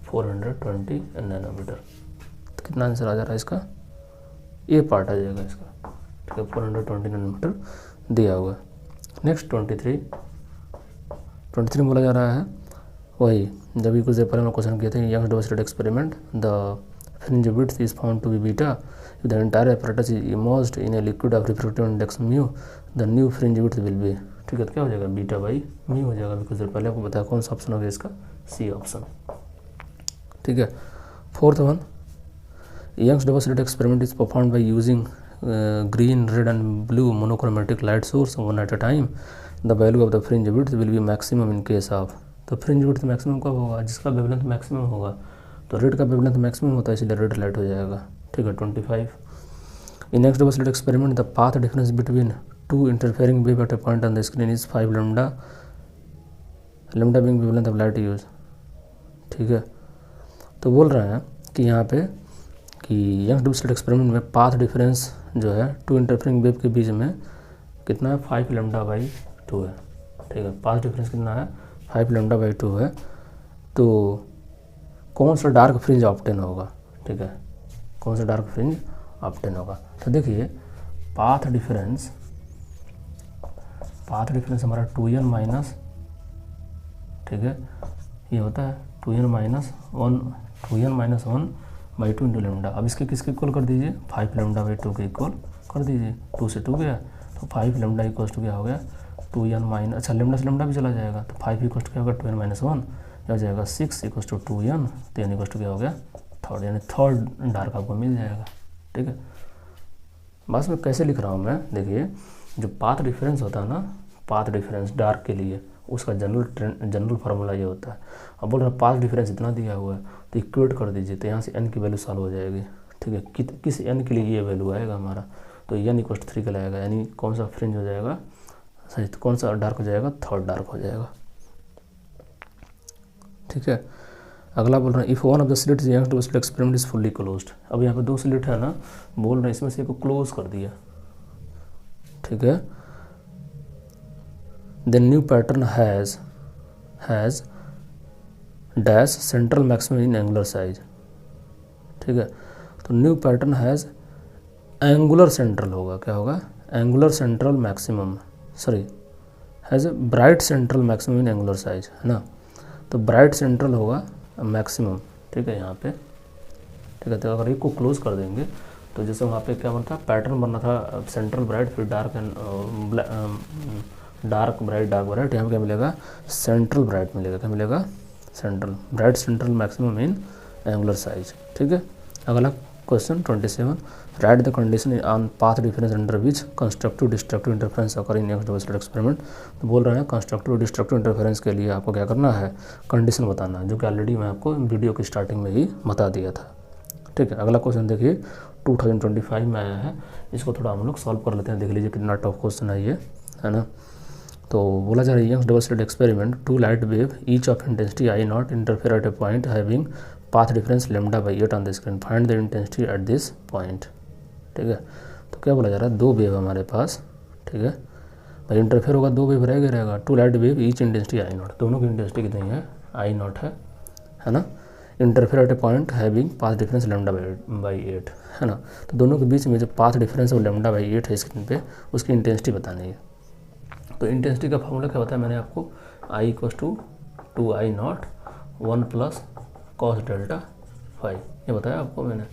420 नैनोमीटर। तो कितना आंसर आ जा रहा है इसका, ये पार्ट आ जाएगा इसका, ठीक है, 420 नैनोमीटर दिया हुआ है। नेक्स्ट 23 बोला जा रहा है वही जब भी कुछ देर पहले हम क्वेश्चन किए थे, Young double slit experiment, the fringe width is found to be beta if the entire apparatus is immersed in a liquid of refractive index mu, the new fringe width will be, ठीक है, तो क्या हो जाएगा बीटा बाई म्यू हो जाएगा। कुछ देर पहले आपको बताया कौन सा ऑप्शन हो गया इसका, सी ऑप्शन। ठीक है, fourth one, Young's double slit experiment is performed by using green, red and blue monochromatic light source one at a time, the value of the fringe width will be maximum in case of, तो फ्रिंज विड्थ मैक्सिमम कब होगा, जिसका वेवलेंथ मैक्सिमम होगा, तो रेड का वेवलेंथ मैक्सिमम होता है इसलिए रेड लाइट हो जाएगा। ठीक है, 25। In next double slit experiment the path difference between two interfering wave eight a point on the screen is 5 lambda, lambda being wavelength of light use. ठीक है, तो बोल रहे हैं कि यहाँ पे कि यंग डबल स्लिट एक्सपेरिमेंट में पाथ डिफरेंस जो है टू इंटरफेयरिंग वेव के बीच में कितना है, 5 लैम्डा बाई 2 है। ठीक है, पाथ डिफरेंस कितना है, 5 लैम्डा बाई 2 है। तो कौन सा डार्क फ्रिंज ऑब्टेन होगा, ठीक है, कौन सा डार्क फ्रिंज ऑब्टेन होगा। तो देखिए पाथ डिफरेंस हमारा 2n माइनस, ठीक है, ये होता है 2n minus 1 by 2 into lambda. अब इसके किसके इक्वल कर दीजिए, 5 लैम्डा बाई 2 के इक्वल कर दीजिए। 2 से 2 गया तो 5 लैम्डा इक्वल टू क्या हो गया, 2n माइनस, अच्छा लेमडा से लेमडा भी चला जाएगा तो 5 इक्वल टू क्या होगा, 2n माइनस 1 हो जाएगा 6 इक्वल टू 2n, तो n इक्वल टू क्या हो गया, थर्ड, यानी थर्ड डार्क आपको मिल जाएगा। ठीक है, बस मैं कैसे लिख रहा हूँ मैं, देखिए जो पाथ डिफरेंस होता है ना, पाथ डिफरेंस डार्क के लिए उसका जनरल फार्मूला ये होता है। अब बोल रहा है पाथ डिफरेंस इतना दिया हुआ है तो इक्वेट कर दीजिए, तो यहाँ से n की वैल्यू सॉल्व हो जाएगी। ठीक है, किस n के लिए ये वैल्यू आएगा हमारा, तो n इक्वल टू 3 का लाएगा, यानी कौन सा फ्रिंज हो जाएगा सही, तो कौन सा डार्क हो जाएगा, थर्ड डार्क हो जाएगा। ठीक है, अगला बोल रहे हैं if one of the slit young double slit experiment is fully closed. अब यहाँ पे 2 स्लिट है ना, बोल रहे हैं इसमें से एक को क्लोज कर दिया। ठीक है, the new pattern has dash central maximum in angular size. ठीक है, तो new pattern has angular central होगा, क्या होगा, angular central maximum, sorry has a bright central maximum in angular size, है ना, तो ब्राइट सेंट्रल होगा मैक्सिमम। ठीक है, यहाँ पे ठीक है, तो अगर एक को क्लोज कर देंगे तो जैसे वहाँ पे क्या बनता, पैटर्न बनना था सेंट्रल ब्राइट फिर डार्क एंड डार्क ब्राइट, यहाँ पे क्या मिलेगा, सेंट्रल ब्राइट मिलेगा, क्या मिलेगा, central bright central maximum in angular size. ठीक है, अगला question 27, right the condition on path difference under which constructive destructive interference occur in next double slit experiment. तो बोल रहे हैं कंस्ट्रक्टिव डिस्ट्रक्टिव इंटरफेरेंस के लिए आपको क्या करना है, कंडीशन बताना है, जो कि ऑलरेडी मैं आपको वीडियो की स्टार्टिंग में ही बता दिया था। ठीक है, अगला क्वेश्चन देखिए 2025 में आया है, इसको थोड़ा हम लोग सॉल्व कर लेते हैं, देख लीजिए कितना टफ क्वेश्चन है ये, है ना। तो बोला जा रहा है Young's double slit experiment, 2 light wave each of intensity I0 interfere at a point having path difference lambda by 8 on the screen, find the intensity at this point. ठीक है, तो क्या बोला जा रहा है, 2 वेव हमारे पास, ठीक है भाई, इंटरफेयर होगा 2 वेव रहेगा 2 light wave each intensity I0, दोनों की इंटेंसिटी कितनी है, I0 है ना, interfere at a point having path difference lambda by 8, है ना, तो दोनों के बीच में जो पाथ डिफरेंस और लैम्डा बाई 8 है स्क्रीन पे, उसकी इंटेंसिटी बतानी है। तो इंटेंसिटी का फॉर्मूला क्या होता है, मैंने आपको I equal to 2I0 1 plus cos delta phi, ये बताया आपको मैंने।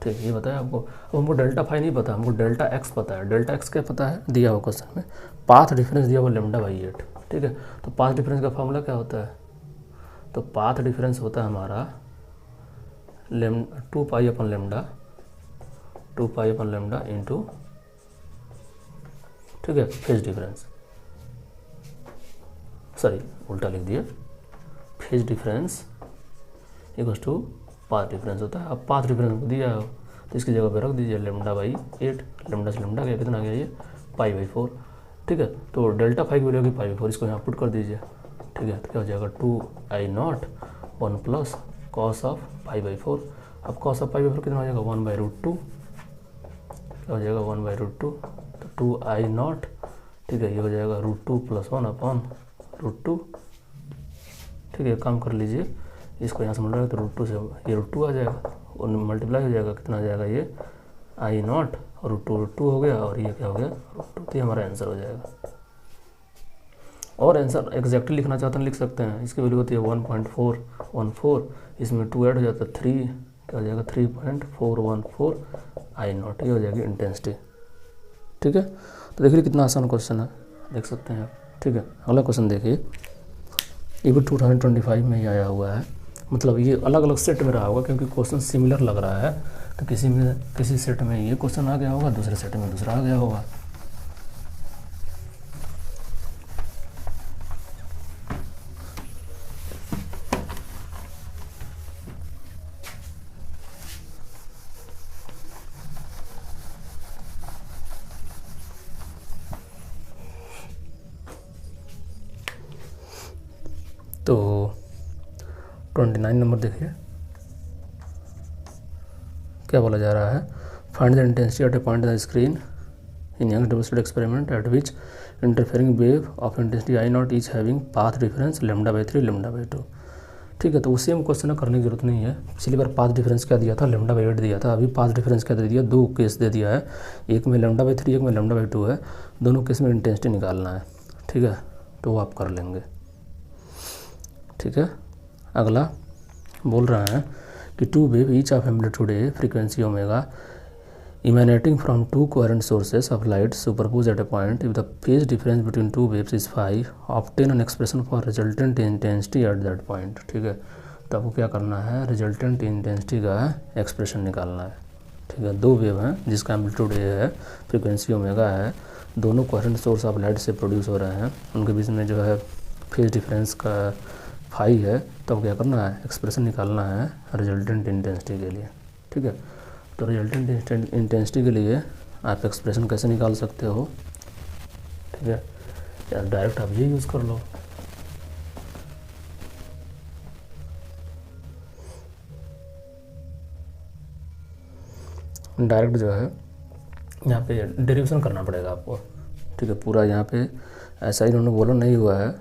ठीक है, ये बताया आपको। अब हमको डेल्टा फाई नहीं पता, हमको डेल्टा एक्स पता है। डेल्टा एक्स क्या पता है, दिया हुआ क्वेश्चन में पाथ डिफरेंस दिया हुआ लैम्डा बाई 8। ठीक है, तो पाथ डिफरेंस का फॉर्मूला क्या होता है, तो पाथ डिफरेंस होता है हमारा 2 पाई अपन लैम्डा इंटू, ठीक है, फेज डिफरेंस, सॉरी उल्टा लिख दिया, phase difference equal to path difference होता है। अब पाथ डिफरेंस को दिया है तो इसकी जगह पे रख दीजिए लैम्डा बाई 8, लैम्डा से लैम्डा गया कितना गया, ये पाई बाई 4। ठीक है, तो डेल्टा फाई की वैल्यू होगी पाई बाई 4, इसको यहाँ पुट कर दीजिए। ठीक है, तो क्या हो जाएगा 2I0 1 plus cos of pi by 4। अब कॉस ऑफ पाई बाई 4 कितना हो जाएगा, 1/√2, क्या हो जाएगा 1/√2, तो 2I0, ठीक है, ये हो जाएगा √2 + 1/√2। ठीक है, काम कर लीजिए, इसको यहाँ से मल्टीप्लाई तो √2 से ये √2 आ जाएगा और मल्टीप्लाई हो जाएगा, कितना आ जाएगा ये I0 और √2 हो गया और ये क्या हो गया √2, तो ये हमारा आंसर हो जाएगा। और आंसर एग्जैक्टली लिखना चाहते हैं लिख सकते हैं। इसकी वैल्यू होती है 1.414, इसमें 2 ऐड हो जाता है 3, क्या हो जाएगा 3.414 आई नॉट, ये हो जाएगी इंटेंसिटी। ठीक है, तो देखिए कितना आसान क्वेश्चन है, देख सकते हैं आप। ठीक है, अगला क्वेश्चन देखिए, ये भी 2025 में ही आया हुआ है, मतलब ये अलग अलग सेट में रहा होगा क्योंकि क्वेश्चन सिमिलर लग रहा है, तो किसी सेट में ये क्वेश्चन आ गया होगा, दूसरे सेट में दूसरा आ गया होगा। तो 29 नंबर देखिए, क्या बोला जा रहा है, find the intensity at a point the screen in Young double slit experiment at which interfering wave of intensity I not is having path difference λ/3 λ/2। ठीक है, तो उसी में क्वेश्चन करने की जरूरत नहीं है। पिछली बार पाथ डिफरेंस क्या दिया था, λ/8 दिया था, अभी पाथ डिफरेंस क्या दे दिया, 2 केस दे दिया है, एक में λ/3 एक में λ/2 है, दोनों केस में इंटेंसिटी निकालना है। ठीक है, तो वो आप कर लेंगे। ठीक है, अगला बोल रहा है कि 2 wave each of amplitude A frequency omega emanating from 2 coherent sources of light superposed at a point if the phase difference between 2 waves is 5, obtain an expression for resultant intensity at that point। ठीक है, तो आपको क्या करना है, रिजल्टेंट इंटेंसिटी का एक्सप्रेशन निकालना है। ठीक है, 2 वेव हैं जिसका एम्पलीट्यूड ए है, फ्रीक्वेंसी ओमेगा है, दोनों कोहेरेंट सोर्स ऑफ लाइट से प्रोड्यूस हो रहे हैं, उनके बीच में जो है फेज डिफरेंस का 5 है, तो क्या करना है, एक्सप्रेशन निकालना है रिजल्टेंट इंटेंसिटी के लिए। ठीक है, तो रिजल्टेंट इंटेंसिटी के लिए आप एक्सप्रेशन कैसे निकाल सकते हो। ठीक है, या डायरेक्ट आप ये यूज़ कर लो। डायरेक्ट जो है यहाँ पे डेरिवेशन करना पड़ेगा आपको। ठीक है, पूरा यहाँ पे ऐसा ही इन्होंने बोला नहीं हुआ है,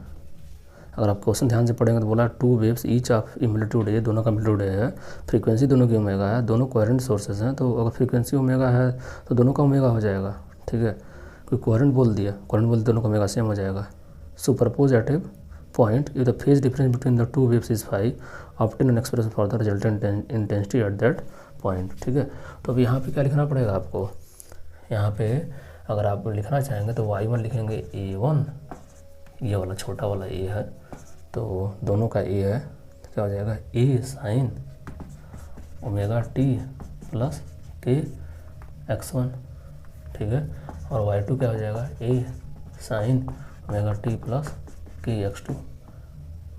अगर आप क्वेश्चन ध्यान से पढ़ेंगे तो बोला 2 वेव्स ईच ऑफ एम्पलीट्यूड ए, दोनों का एम्पलीट्यूड ए है, फ्रीक्वेंसी दोनों की ओमेगा है, दोनों कोहेरेंट सोर्सेज हैं, तो अगर फ्रीक्वेंसी ओमेगा है तो दोनों का ओमेगा हो जाएगा। ठीक है, कोई कोहेरेंट बोल दिया, कोहेरेंट बोल दोनों का ओमेगा सेम हो जाएगा। Superpose at a point if the phase difference between the 2 waves is 5, obtain an expression for the resultant intensity at that point. ठीक है, तो अब यहाँ पे क्या लिखना पड़ेगा आपको, यहाँ पे अगर आप लिखना चाहेंगे तो y1 लिखेंगे A1, ये वाला छोटा वाला ए है, तो दोनों का ए है, तो क्या हो जाएगा ए साइन ओमेगा टी प्लस के x1। ठीक है, और y2 क्या हो जाएगा ए साइन ओमेगा टी प्लस के x2।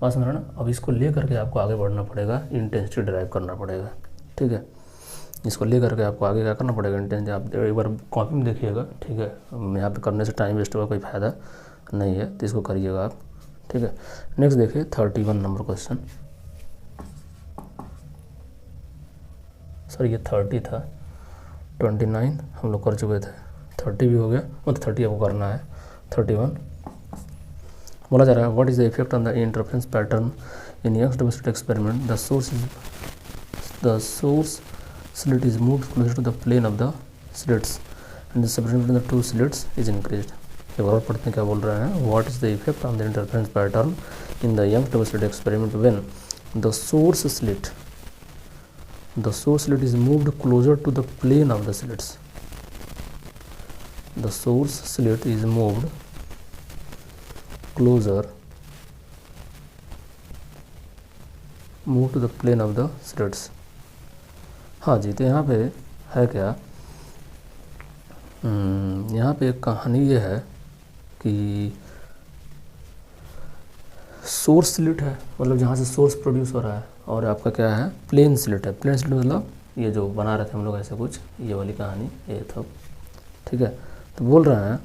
बस मेरा ना, अब इसको ले करके आपको आगे बढ़ना पड़ेगा, इंटेंसिटी ड्राइव करना पड़ेगा। ठीक है, इसको ले करके आपको आगे क्या करना पड़ेगा, इंटेंसिटी आप एक बार कॉपी में देखिएगा। ठीक है, यहाँ पे करने से टाइम वेस्ट होगा, कोई फ़ायदा नहीं है, तो इसको करिएगा आप। ठीक है, नेक्स्ट देखिए 31 नंबर क्वेश्चन, सर ये 30 था, 29 हम लोग कर चुके थे, 30 भी हो गया, मतलब 30 आपको करना है। 31 बोला जा रहा है, what is the effect on the interference pattern in Young double slit experiment, the source slit is moved closer to the plane of the slits and the separation between the 2 slits is increased। एक बार पढ़ते हैं क्या बोल रहे हैं, what is the effect on the interference pattern in the young double slit experiment when the source slit is moved closer to the plane of the slits। the source slit is moved closer to the plane of the slits। हाँ जी, तो यहाँ पे है क्या, यहाँ पे एक कहानी ये है कि सोर्स स्लिट है, मतलब जहाँ से सोर्स प्रोड्यूस हो रहा है, और आपका क्या है प्लेन स्लिट है। प्लेन स्लिट मतलब ये जो बना रहे थे हम लोग ऐसे कुछ, ये वाली कहानी ये था। ठीक है, तो बोल रहे हैं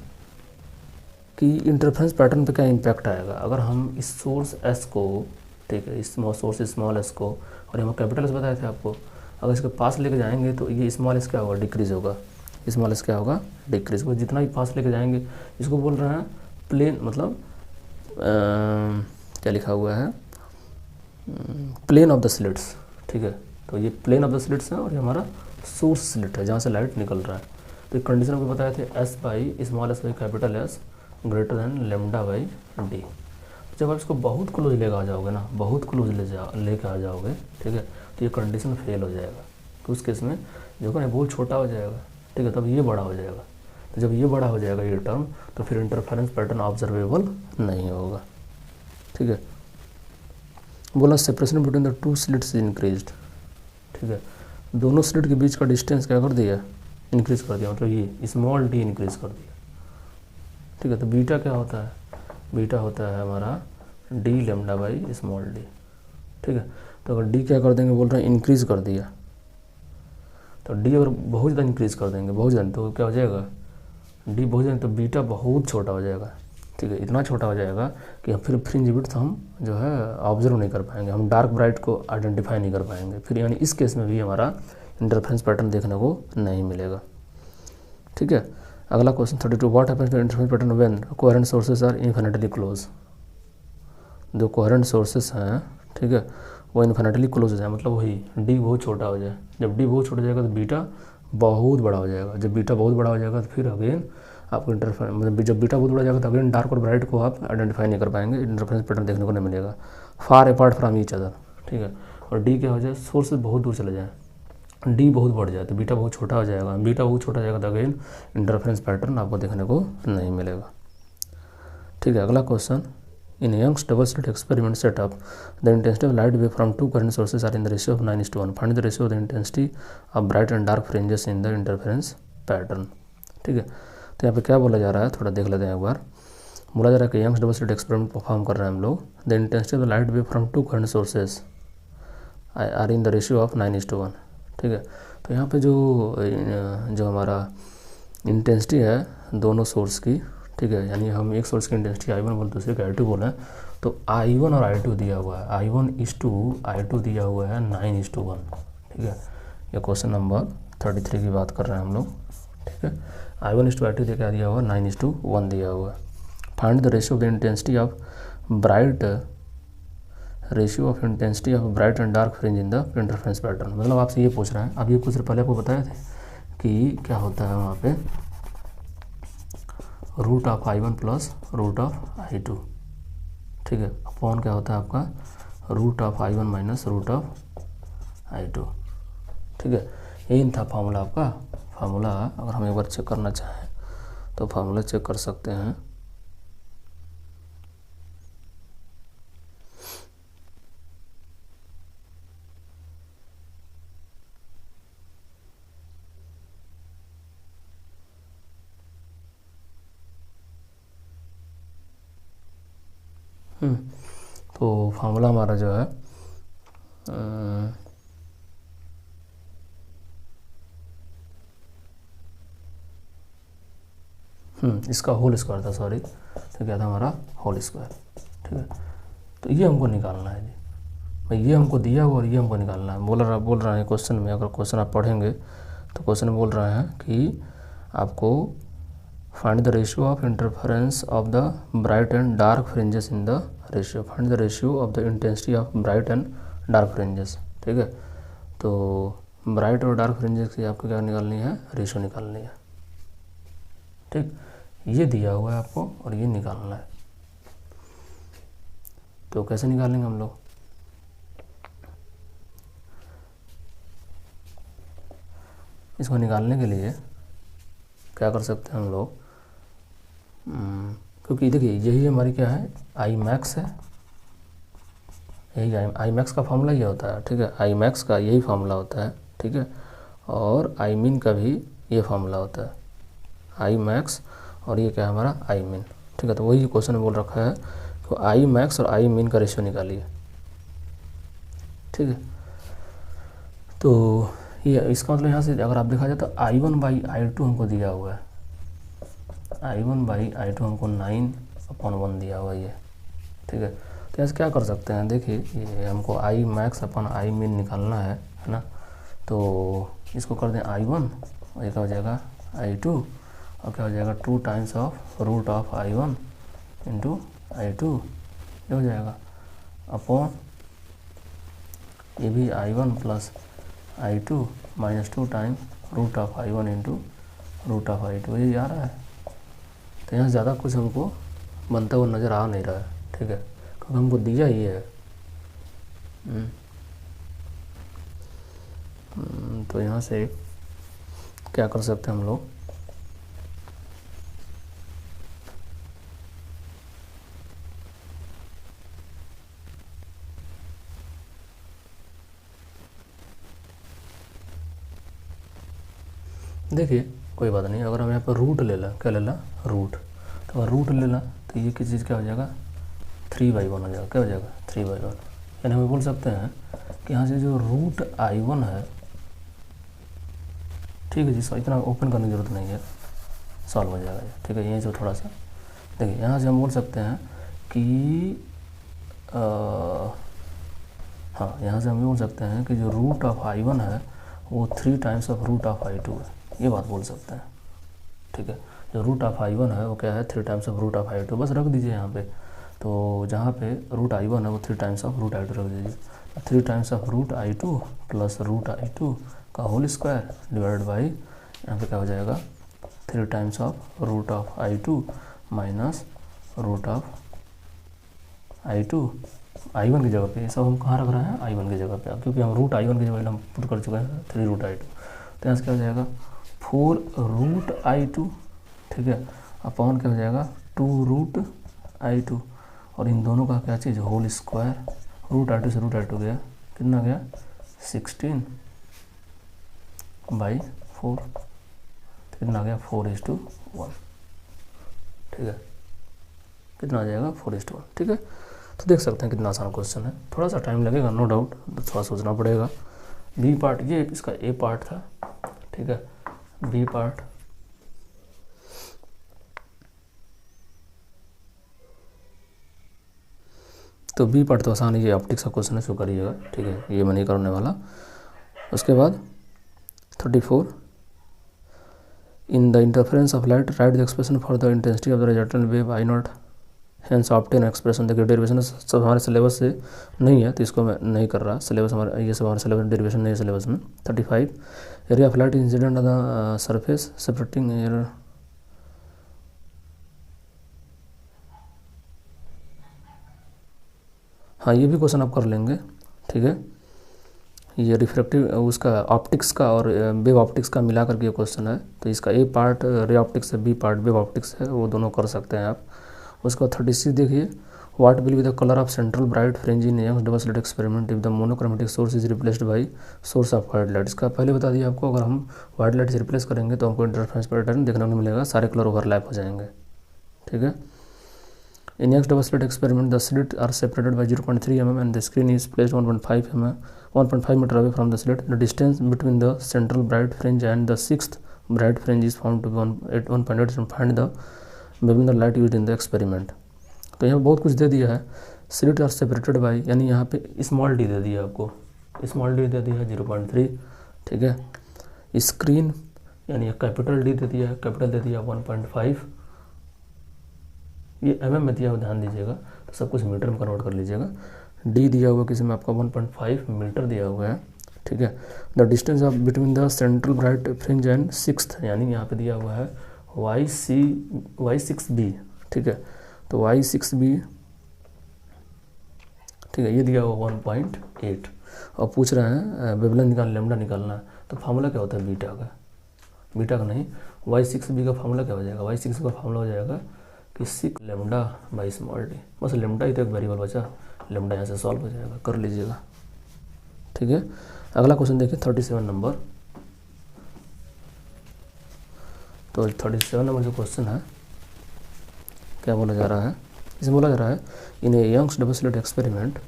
कि इंटरफेरेंस पैटर्न पे क्या इम्पैक्ट आएगा अगर हम इस सोर्स एस को, ठीक है, इस सोर्स स्मॉल एस को, और यहाँ कैपिटल एस बताए थे आपको, अगर इसके पास लेके जाएंगे तो ये स्मॉल एस क्या होगा, डिक्रीज़ होगा, स्मॉल एस क्या होगा, डिक्रीज होगा। जितना भी पास लेके जाएंगे, इसको बोल रहे हैं प्लेन, मतलब क्या लिखा हुआ है, प्लेन ऑफ द स्लिट्स। ठीक है, तो ये प्लेन ऑफ द स्लिट्स है और ये हमारा सोर्स स्लिट है जहाँ से लाइट निकल रहा है। तो एक कंडीशन आपको बताए थे, S by small S by capital S, greater than lambda by D. जब आप इसको बहुत क्लोज लेके आ जाओगे ना, बहुत क्लोज लेके आ जाओगे, ठीक है, तो ये कंडीशन फेल हो जाएगा। तो उस केस में जो है बहुत छोटा हो जाएगा, ठीक है, तब ये बड़ा हो जाएगा। तो जब ये बड़ा हो जाएगा ये टर्म, तो फिर इंटरफेरेंस पैटर्न ऑब्जर्वेबल नहीं होगा, ठीक है। बोला separation between the two slits is increased, ठीक है, दोनों स्लिट के बीच का डिस्टेंस क्या कर दिया, इंक्रीज कर दिया, मतलब ये स्मॉल डी इंक्रीज कर दिया, ठीक है। तो बीटा क्या होता है, बीटा होता है हमारा D lambda by small D, ठीक है। तो अगर डी क्या कर देंगे, बोल रहे हैं इंक्रीज कर दिया, तो डी अगर बहुत ज़्यादा इंक्रीज कर देंगे, बहुत ज़्यादा, तो क्या हो जाएगा, डी बहुत ज़्यादा, तो बीटा बहुत छोटा हो जाएगा, ठीक है, इतना छोटा हो जाएगा कि फिर फ्रिंज विड्थ हम जो है ऑब्जर्व नहीं कर पाएंगे, हम डार्क ब्राइट को आइडेंटिफाई नहीं कर पाएंगे फिर, यानी इस केस में भी हमारा इंटरफेरेंस पैटर्न देखने को नहीं मिलेगा, ठीक है। अगला question 32, what happens to interference pattern when coherent sources are infinitely close. जो कोहेरेंट सोर्सेस हैं, ठीक है, वो इन्फिनिटली क्लोज हो जाए, मतलब वही डी बहुत छोटा हो जाए। जब डी बहुत छोटा हो जाएगा तो बीटा बहुत बड़ा हो जाएगा, जब बीटा बहुत बड़ा हो जाएगा तो फिर अगेन आपको इंटरफेरेंस, मतलब जब बीटा बहुत बड़ा हो जाएगा तो अगेन डार्क और ब्राइट को आप आइडेंटिफाई नहीं कर पाएंगे, इंटरफेरेंस पैटर्न देखने को नहीं मिलेगा, far apart from each other, ठीक है। और डी क्या हो जाए, सोर्सेज बहुत दूर चले जाए, डी बहुत बढ़ जाए तो बीटा बहुत छोटा हो जाएगा, बीटा बहुत छोटा हो जाएगा तो अगेन इंटरफेरेंस पैटर्न आपको देखने को नहीं मिलेगा, ठीक है। अगला question, in Young's double slit experiment setup the intensity of light wave from two coherent sources are in the ratio of 9:1, find the ratio of the intensity of bright and dark fringes in the interference pattern, ठीक है। तो यहाँ पे क्या बोला जा रहा है, थोड़ा देख लेते हैं एक बार। बोला जा रहा है कि Young's double slit experiment perform कर रहे हैं हम लोग, the intensity of the light wave from two coherent sources are in the ratio of 9:1, ठीक है। तो यहाँ पे जो हमारा इंटेंसिटी है दोनों सोर्स की, ठीक है, यानी हम एक सोर्स की इंटेंसिटी I1 बोले, दूसरे का I2 बोले, तो I1 और I2 दिया हुआ है, I1:I2 दिया हुआ है 9:1, ठीक है। ये क्वेश्चन नंबर 33 की बात कर रहे हैं हम लोग, ठीक है। I1:I2 दिया हुआ है, 9:1 दिया हुआ है। Find the ratio of the intensity of bright and dark fringe in the interference pattern, मतलब आपसे ये पूछ रहे हैं। अब ये कुछ पहले आपको बताए थे कि क्या होता है वहाँ पे root of I1 plus root of I2, ठीक है, अपॉन क्या होता है आपका root of I1 minus root of I2, ठीक है। यही था फार्मूला आपका। फार्मूला अगर हम एक बार चेक करना चाहें तो फार्मूला चेक कर सकते हैं। तो फार्मूला हमारा जो है इसका होल स्क्वायर था, सॉरी, तो क्या था हमारा होल स्क्वायर, ठीक है। तो ये हमको निकालना है जी भाई, ये हमको दिया हुआ और ये हमको निकालना है। बोल रहा है क्वेश्चन में, अगर क्वेश्चन आप पढ़ेंगे तो क्वेश्चन में बोल रहे हैं कि आपको find the ratio of interference of the bright and dark fringes in the ratio, find the ratio of the intensity of bright and dark fringes, ठीक है। तो ब्राइट और डार्क फ्रिंजेस की आपको क्या निकालनी है, रेशियो निकालनी है, ठीक। ये दिया हुआ है आपको और ये निकालना है। तो कैसे निकालेंगे हम लोग, इसको निकालने के लिए क्या कर सकते हैं हम लोग, क्योंकि देखिए यही हमारी क्या है आई मैक्स है, यही आई मैक्स का फार्मूला ये होता है, ठीक है। आई मैक्स का यही फार्मूला होता है, ठीक है। और आई मीन का भी ये फार्मूला होता है, आई मैक्स और ये क्या है हमारा आई मीन, ठीक है। तो वही क्वेश्चन में बोल रखा है तो आई मैक्स और आई मीन का रेशियो निकालिए, ठीक है। तो ये इसका मतलब यहाँ से अगर आप देखा जाए तो I1/I2 हमको दिया हुआ है, I1/I2 हमको 9/1 दिया हुआ है ये, ठीक है। तो ऐसे क्या कर सकते हैं, देखिए ये हमको I max upon I mean निकालना है ना। तो इसको कर दें I1 और ये क्या हो जाएगा I2 और क्या हो जाएगा 2 times of root of I1 into I2, ये हो जाएगा अपॉन ये भी I1 plus I2 minus 2 time root of I1 into root of I2, ये आ रहा है। तो यहाँ ज़्यादा कुछ हमको बनता हुआ नज़र आ नहीं रहा है, ठीक है, क्योंकि हमको दिया ही है। तो यहाँ से क्या कर सकते हैं हम लोग, देखिए कोई बात नहीं, अगर हम यहाँ पर रूट ले लें, क्या ले लें, रूट, तो अगर रूट ले लें तो ये किस चीज़ क्या हो जाएगा, 3/1 हो जाएगा, क्या हो जाएगा, 3/1। यानी हम बोल सकते हैं कि यहाँ से जो रूट I1 है, ठीक है जी, इतना ओपन करने की जरूरत नहीं है, सॉल्व हो जाएगा, ठीक है। यहीं से थोड़ा सा देखिए, यहाँ से हम बोल सकते हैं कि हाँ, यहाँ से हम बोल सकते हैं कि जो रूट ऑफ I1 है वो 3 times of root of I2 है, ये बात बोल सकते हैं, ठीक है। जो रूट ऑफ I1 है वो क्या है, 3 times of root of I2, बस रख दीजिए यहाँ पे। तो जहाँ पे रूट I1 है वो 3 टाइम्स ऑफ रूट I2 रख दीजिए। 3 times of root I2 plus root I2 का होल स्क्वायर डिवाइडेड बाई, यहाँ पे क्या हो जाएगा, 3 times of root of I2 minus root of I2, I1 की जगह पे, ये सब हम कहाँ रख रहे हैं, I1 की जगह पे, क्योंकि हम रूट I1 की जगह हम पुट कर चुके हैं 3 रूट I2। तो यहाँ से क्या हो जाएगा, 4 रूट I2, ठीक है, अपॉन क्या हो जाएगा, 2 रूट I2, और इन दोनों का क्या चीज़, होल स्क्वायर, रूट I2 से रूट I2 गया, कितना गया, 16/4, कितना आ गया, 4:1, ठीक है, कितना आ जाएगा, 4:1, ठीक है। तो देख सकते हैं कितना आसान क्वेश्चन है, थोड़ा सा टाइम लगेगा नो डाउट, थोड़ा सोचना पड़ेगा। बी पार्ट, ये इसका ए पार्ट था, ठीक है, बी पार्ट, तो बी पार्ट तो आसान है, ये ऑप्टिक्स का क्वेश्चन है, शो करिएगा, ठीक है, ये मैं नहीं करने वाला। उसके बाद 34, in the interference of light write the expression for the intensity of the resultant wave I0 hence obtain expression. देखिए डेरिवेशन सब हमारे सिलेबस से नहीं है, तो इसको मैं नहीं कर रहा, सिलेबस हमारे, ये सब हमारे सिलेबस में डेरिवेशन नहीं है सिलेबस में। 35, area of light incident on the surface separating air, हाँ ये भी क्वेश्चन आप कर लेंगे, ठीक है। ये रिफ्रैक्टिव उसका ऑप्टिक्स का और वेव ऑप्टिक्स का मिला करके क्वेश्चन है, तो इसका ए पार्ट रे ऑप्टिक्स है, बी पार्ट वेव ऑप्टिक्स है, वो दोनों कर सकते हैं आप। उसके बाद 36 देखिए, what will be the colour of central bright fringe in Young's double slit experiment if the monochromatic source is replaced by source of white light. इसका पहले बता दिया आपको, अगर हम वाइट लाइट से रिप्लेस करेंगे तो हमको इंटरफेरेंस पैटर्न देखने को मिलेगा, सारे कलर ओवरलैप हो जाएंगे, ठीक है। In Young's double slit experiment, the slits are separated by 0.3 mm and the screen is placed 1.5 meter away from the slit. The distance between the central bright fringe and the sixth bright fringe is found to be 1.8 and find the wavelength light used in the experiment. तो यहाँ बहुत कुछ दे दिया है, स्लिट आर सेपरेटेड बाई, यानी यहाँ पे स्मॉल डी दे दिया आपको, स्मॉल डी दे दिया 0.3, ठीक है। स्क्रीन यानी कैपिटल डी दे दिया, कैपिटल दे दिया 1.5, ये mm में दिया हुआ, ध्यान दीजिएगा, तो सब कुछ मीटर में कन्वर्ट कर लीजिएगा। डी दिया हुआ किसी में आपका 1.5 मीटर दिया हुआ है, ठीक है। The distance of between the central bright fringe and sixth, यानी यहाँ पे दिया हुआ है y6b, ठीक है, तो y6b, ठीक है, ये दिया हुआ 1.8, और पूछ रहे हैं वेवलेंथ निकाल, लेमडा निकालना है, तो फार्मूला क्या होता है बीटा का, बीटा का नहीं, y6b का फार्मूला क्या हो जाएगा, y6 का फार्मूला हो जाएगा कि 6 लेमडा बाई स्मॉल डी, बस लेमडा ही तो एक वेरिएबल बचा, लेमडा यहाँ से सॉल्व हो जाएगा, कर लीजिएगा, ठीक है। अगला क्वेश्चन देखिए 37 नंबर, तो 37 नंबर जो क्वेश्चन है क्या बोला जा रहा है, इसमें बोला जा रहा है इन ए यंग्स डबल स्लिट एक्सपेरिमेंट,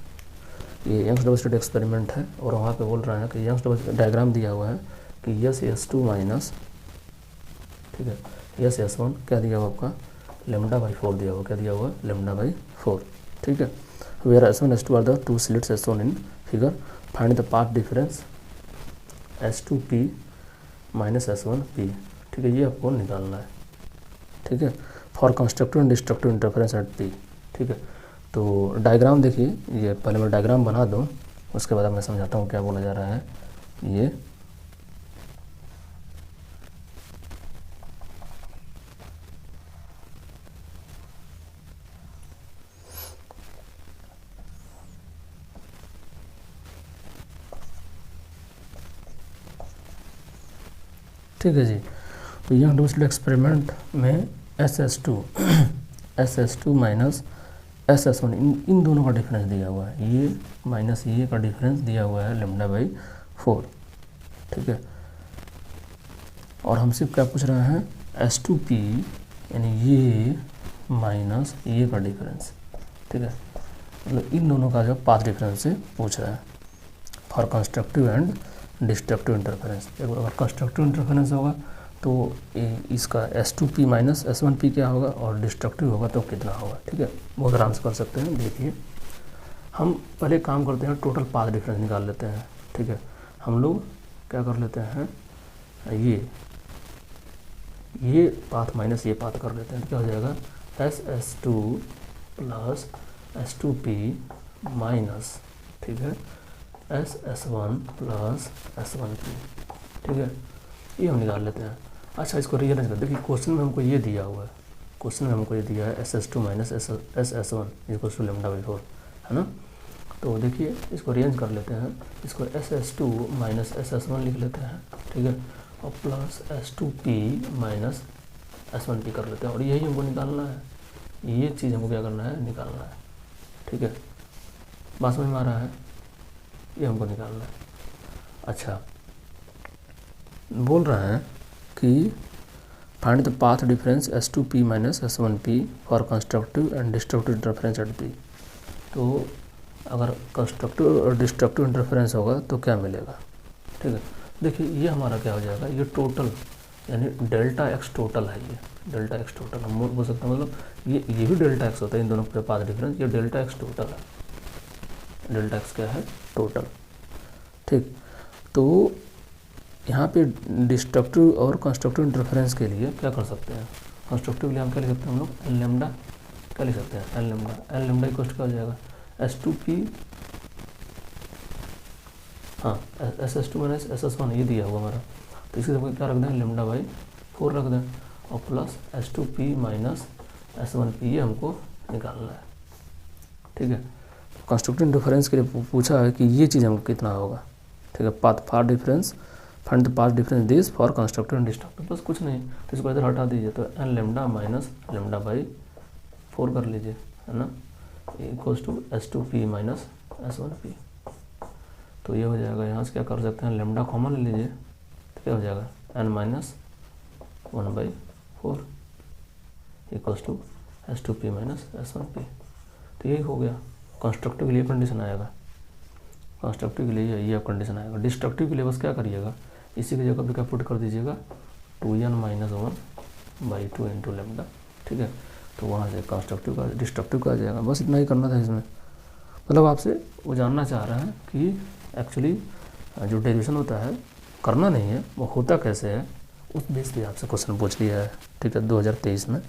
ये यंग्स डबल स्लिट एक्सपेरिमेंट है, और वहाँ पे बोल रहे हैं कि यंग्स डबल डायग्राम दिया हुआ है कि S2 माइनस, ठीक है, S1 क्या दिया हुआ आपका, λ/4 दिया हुआ, क्या दिया हुआ, λ/4, ठीक है। Where S1 S2 are the two slits as shown in figure, find the path difference S2P minus S1P, ठीक है, ये आपको निकालना है, ठीक है, for constructive and destructive interference at P, ठीक है। तो डायग्राम देखिए, ये पहले मैं डायग्राम बना दूँ, उसके बाद मैं समझाता हूँ क्या बोला जा रहा है। ये ठीक है जी। तो यंग डोमेस्टिक एक्सपेरिमेंट में SS2 माइनस SS1 इन दोनों का डिफरेंस दिया हुआ है, ये माइनस ये का डिफरेंस दिया हुआ है λ/4, ठीक है। और हमसे क्या पूछ रहे हैं, S2P यानी ये माइनस ये का डिफरेंस, ठीक है। मतलब इन दोनों का जो पाथ डिफरेंस से पूछ रहा है for constructive and destructive interference. अगर कंस्ट्रक्टिव इंटरफेरेंस होगा तो इसका S2P माइनस S1P क्या होगा, और डिस्ट्रक्टिव होगा तो कितना होगा, ठीक है। बहुत आराम से कर सकते हैं। देखिए हम पहले काम करते हैं, टोटल पाथ डिफरेंस निकाल लेते हैं, ठीक है। हम लोग क्या कर लेते हैं, ये पाथ माइनस ये पाथ कर लेते हैं, तो क्या हो जाएगा SS2 प्लस S2P माइनस, ठीक है, SS1 प्लस S1P, ठीक है। ये हम निकाल लेते हैं। अच्छा, इसको रियलाइज कर, देखिए क्वेश्चन में हमको ये दिया हुआ है, क्वेश्चन में हमको ये दिया है SS2 minus SS1 equals to λ/4, है ना। तो देखिए इसको रियलाइज कर लेते हैं, इसको SS2 माइनस SS1 लिख लेते हैं, ठीक है, और प्लस S2P माइनस S1P कर लेते हैं, और यही हमको निकालना है, ये चीज़ हमको क्या करना है, निकालना है, ठीक है। बात समझ में आ रहा है, ये हमको निकालना है। अच्छा, बोल रहे हैं कि find the path difference S2P minus S1P for constructive and destructive interference at P। तो अगर कंस्ट्रक्टिव और डिस्ट्रक्टिव इंटरफेरेंस होगा तो क्या मिलेगा, ठीक है। देखिए ये हमारा क्या हो जाएगा, ये टोटल यानी डेल्टा एक्स टोटल है, ये डेल्टा एक्स टोटल हम बोल सकते हैं, मतलब ये भी डेल्टा एक्स होता है इन दोनों के पाथ डिफरेंस, ये डेल्टा एक्स टोटल है, डेल्टा एक्स क्या है, टोटल, ठीक। तो यहाँ पे डिस्ट्रक्टिव और कंस्ट्रक्टिव इंटरफेरेंस के लिए क्या कर सकते हैं, कंस्ट्रक्टिव के लिए हम क्या लिख सकते हैं, हम लोग एन लेमडा क्या लिख सकते हैं, एन लेमडा इक्वल टू क्या हो जाएगा, S2P, हाँ SS2 माइनस SS1 ये दिया हुआ हमारा, तो इसके जगह क्या रख दें, λ/4 रख दें, और प्लस S2P माइनस S1P ये हमको निकालना है, ठीक है। कंस्ट्रक्टिव इंटरफेरेंस के लिए पूछा है कि ये चीज़ हमको कितना होगा, ठीक है। Path difference, find the path difference this for constructive and destructive, बस कुछ नहीं, तो इसको इधर हटा दीजिए, तो एन लेमडा माइनस λ/4 कर लीजिए, है ना, equals to S2P minus S1P। तो ये हो जाएगा, यहाँ से क्या कर सकते हैं, लेमडा कॉमन ले लीजिए, तो क्या हो जाएगा n minus 1/4 equals to S2P minus S1P। तो यही हो गया, कंस्ट्रक्टिव के लिए कंडीशन आएगा, कंस्ट्रक्टिव के लिए ये कंडीशन आएगा। डिस्ट्रक्टिव के लिए बस क्या करिएगा, इसी की जगह पे क्या पुट कर दीजिएगा, 2n माइनस 1/2 इंटू लेमडा, ठीक है। तो वहाँ से कंस्ट्रक्टिव का डिस्ट्रक्टिव का आ जाएगा, बस इतना ही करना था इसमें। मतलब आपसे वो जानना चाह रहा है कि एक्चुअली जो डेरिवेशन होता है करना नहीं है, वो होता कैसे है, उस बेस पे आपसे क्वेश्चन पूछ लिया है, ठीक है, 2023 में। और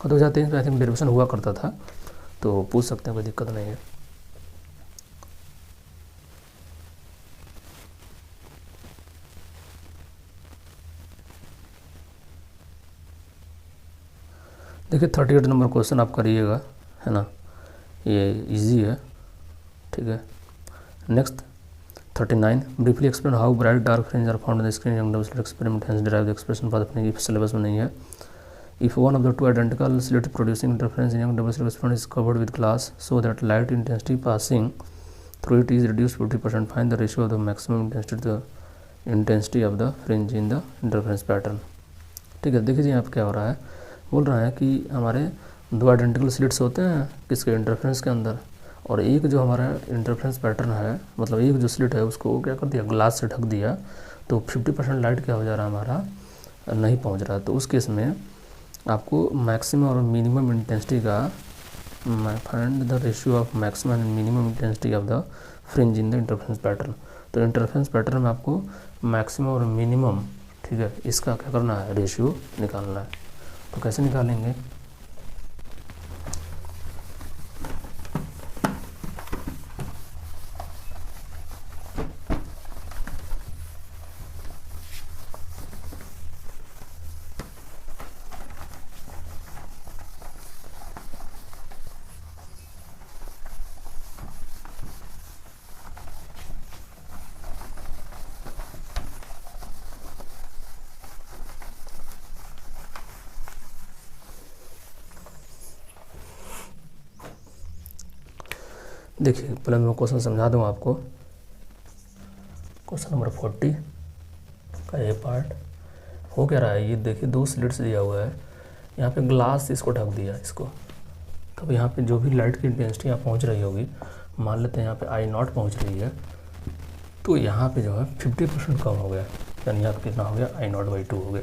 2023 में आई थिंक डेरिवेशन हुआ करता था, तो पूछ सकते हैं, कोई दिक्कत नहीं है। देखिए 38 नंबर क्वेश्चन आप करिएगा, है ना, ये इजी है, ठीक है। Next 39, briefly explain how bright dark fringe are found in the screen Young double slit experiment, hence derive the expression for the fringe, syllabus में नहीं है। If one of the two identical slit producing interference in Young double slit experiment is covered with glass so that light intensity passing through it is reduce 50%, find the ratio of the maximum intensity of the fringe in the interference pattern, ठीक है। देखिए यहाँ पर क्या हो रहा है, बोल रहा है कि हमारे दो आइडेंटिकल स्लिट्स होते हैं किसके, इंटरफेरेंस के अंदर, और एक जो हमारा इंटरफेरेंस पैटर्न है, मतलब एक जो स्लिट है उसको क्या कर दिया, ग्लास से ढक दिया, तो 50% लाइट क्या हो जा रहा है, हमारा नहीं पहुंच रहा है। तो उस केस में आपको मैक्सिमम और मिनिमम इंटेंसिटी का, find the ratio of maximum and minimum intensity of the fringe in the interference pattern. तो इंटरफेरेंस पैटर्न में आपको मैक्सिमम और मिनिमम, ठीक है, इसका क्या करना है, रेशियो निकालना है। तो कैसे निकालेंगे, देखिए पहले मैं क्वेश्चन समझा दूँ आपको। क्वेश्चन नंबर 40 का ए पार्ट हो क्या रहा है, ये देखिए 2 स्लिट्स दिया हुआ है, यहाँ पे ग्लास इसको ढक दिया इसको। तब यहाँ पे जो भी लाइट की इंटेंसिटी यहाँ पहुँच रही होगी, मान लेते हैं यहाँ पे I0 पहुँच रही है, तो यहाँ पे जो है 50% कम हो गया, यानी यहाँ पे कितना हो गया I0/2 हो गया।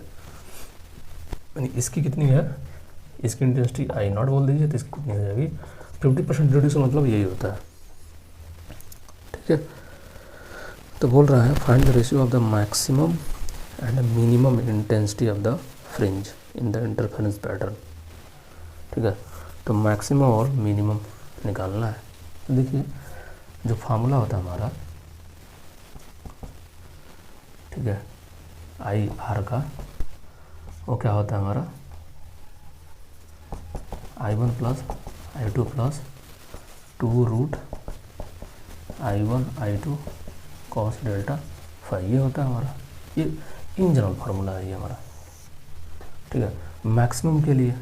यानी इसकी कितनी है, इसकी इंटेंसिटी I0 बोल दीजिए, तो इसकी कितनी हो जाएगी 50% रिड्यूस, मतलब यही होता है। ठीक है, तो बोल रहा है find the ratio of the maximum and minimum intensity of the fringe in the interference pattern. ठीक है, तो मैक्सिमम और मिनिमम निकालना है। तो देखिए जो फार्मूला होता है हमारा, ठीक है, I/R का, वो क्या होता है हमारा I1 + I2 + 2 √I1 I2 cos ΔΦ, ये होता है हमारा, ये इन जनरल फार्मूला है ये हमारा। ठीक है, मैक्सिमम के लिए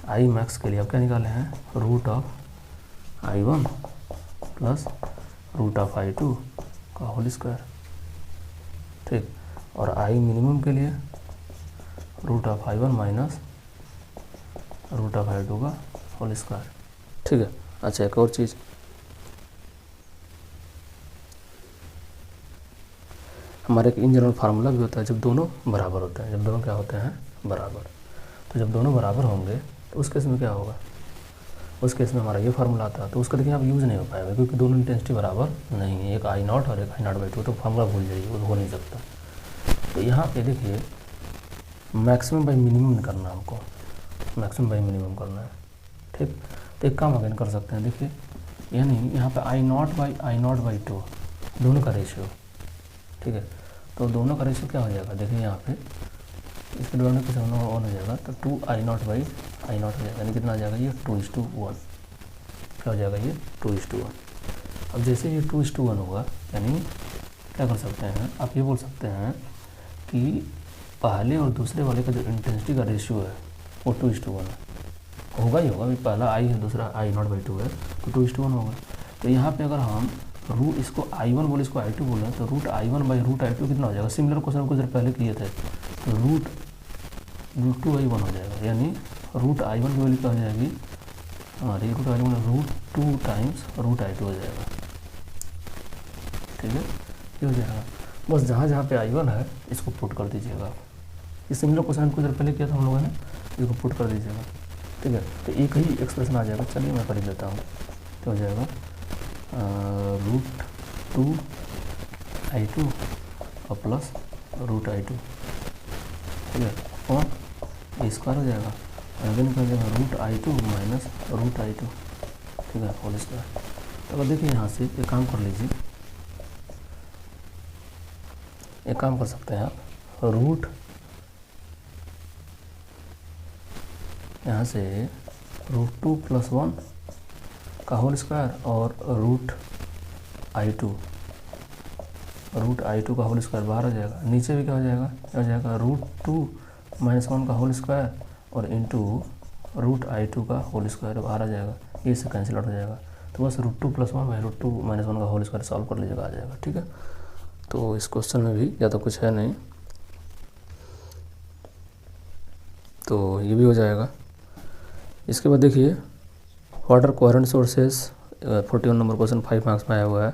I मैक्स के लिए अब क्या निकाले हैं, √I1 + √I2 का होल स्क्वायर। ठीक, और I मिनिमम के लिए √I1 - √I2 का होल स्क्वायर। ठीक है, अच्छा एक और चीज़, हमारे एक इन जनरल फार्मूला भी होता है जब दोनों बराबर होते हैं, जब दोनों क्या होते हैं बराबर। तो जब दोनों बराबर होंगे तो उस केस में क्या होगा, उस केस में हमारा ये फार्मूला आता है, तो उसका देखिए आप यूज़ नहीं हो पाएगा क्योंकि दोनों इंटेंसिटी बराबर नहीं है, एक I0 और एक I0/2, तो फार्मूला भूल जाइए, वो हो नहीं सकता। तो यहाँ पे देखिए मैक्सिमम बाई मिनिमम करना है हमको, मैक्सिमम बाई मिनिमम करना है। ठीक, तो एक काम अगेन कर सकते हैं, देखिए यानी यहाँ पे I0/I0/2 दोनों का रेशियो। ठीक है, तो दोनों का रेशियो क्या हो जाएगा, देखिए यहाँ पे इसके दोनों के सामने ऑन हो जाएगा, तो 2I0/I0 हो जाएगा, यानी कितना आ जाएगा ये 2:1। क्या हो जाएगा ये 2:1। अब जैसे ये 2:1 होगा, यानी क्या कर सकते हैं, आप ये बोल सकते हैं कि पहले और दूसरे वाले का जो इंटेंसिटी का रेशियो है वो 2:1 है, होगा ही होगा, पहला I है दूसरा I0/2 है, तो 2:1 होगा। तो यहाँ पे अगर हम इसको I1 बोले, इसको I2 बोले, तो √I1/√I2 कितना हो जाएगा, सिमिलर क्वेश्चन कुछ देर पहले किए थे, तो √2I1 हो जाएगा, यानी √I1 की वैल्यू क्या हो जाएगी हमारी, √I1 √2 टाइम्स √I2 हो जाएगा। ठीक है, ये हो जाएगा। बस जहाँ जहाँ पे I1 है इसको पुट कर दीजिएगा, ये सिमिलर क्वेश्चन कुछ देर पहले किया था हम लोगों ने, इसको पुट कर दीजिएगा। ठीक है, तो एक ही एक्सप्रेशन आ जाएगा, चलिए मैं कर ही देता हूँ। तो हो जाएगा √2I2 और प्लस √I2, ठीक है, और स्क्वायर हो जाएगा, अगेन कर देगा √I2 माइनस √I2, ठीक है, होल स्क्वायर। तो अब देखिए यहाँ से एक काम कर लीजिए, एक काम कर सकते हैं आप, रूट यहाँ से √2 + 1 का होल स्क्वायर और √I2 का होल स्क्वायर बाहर आ जाएगा, नीचे भी क्या हो जाएगा, हो जाएगा √2 - 1 का होल स्क्वायर और इंटू √I2 का होल स्क्वायर बाहर आ जाएगा, ये से कैंसिल आउट हो जाएगा। तो बस √2 + 1 बाई √2 - 1 का होल स्क्वायर सॉल्व कर लीजिएगा, आ जाएगा। ठीक है, तो इस क्वेश्चन में भी ज़्यादा कुछ है नहीं, तो ये भी हो जाएगा। इसके बाद देखिए what are coherent sources, 41 number question 5 marks में आया हुआ है।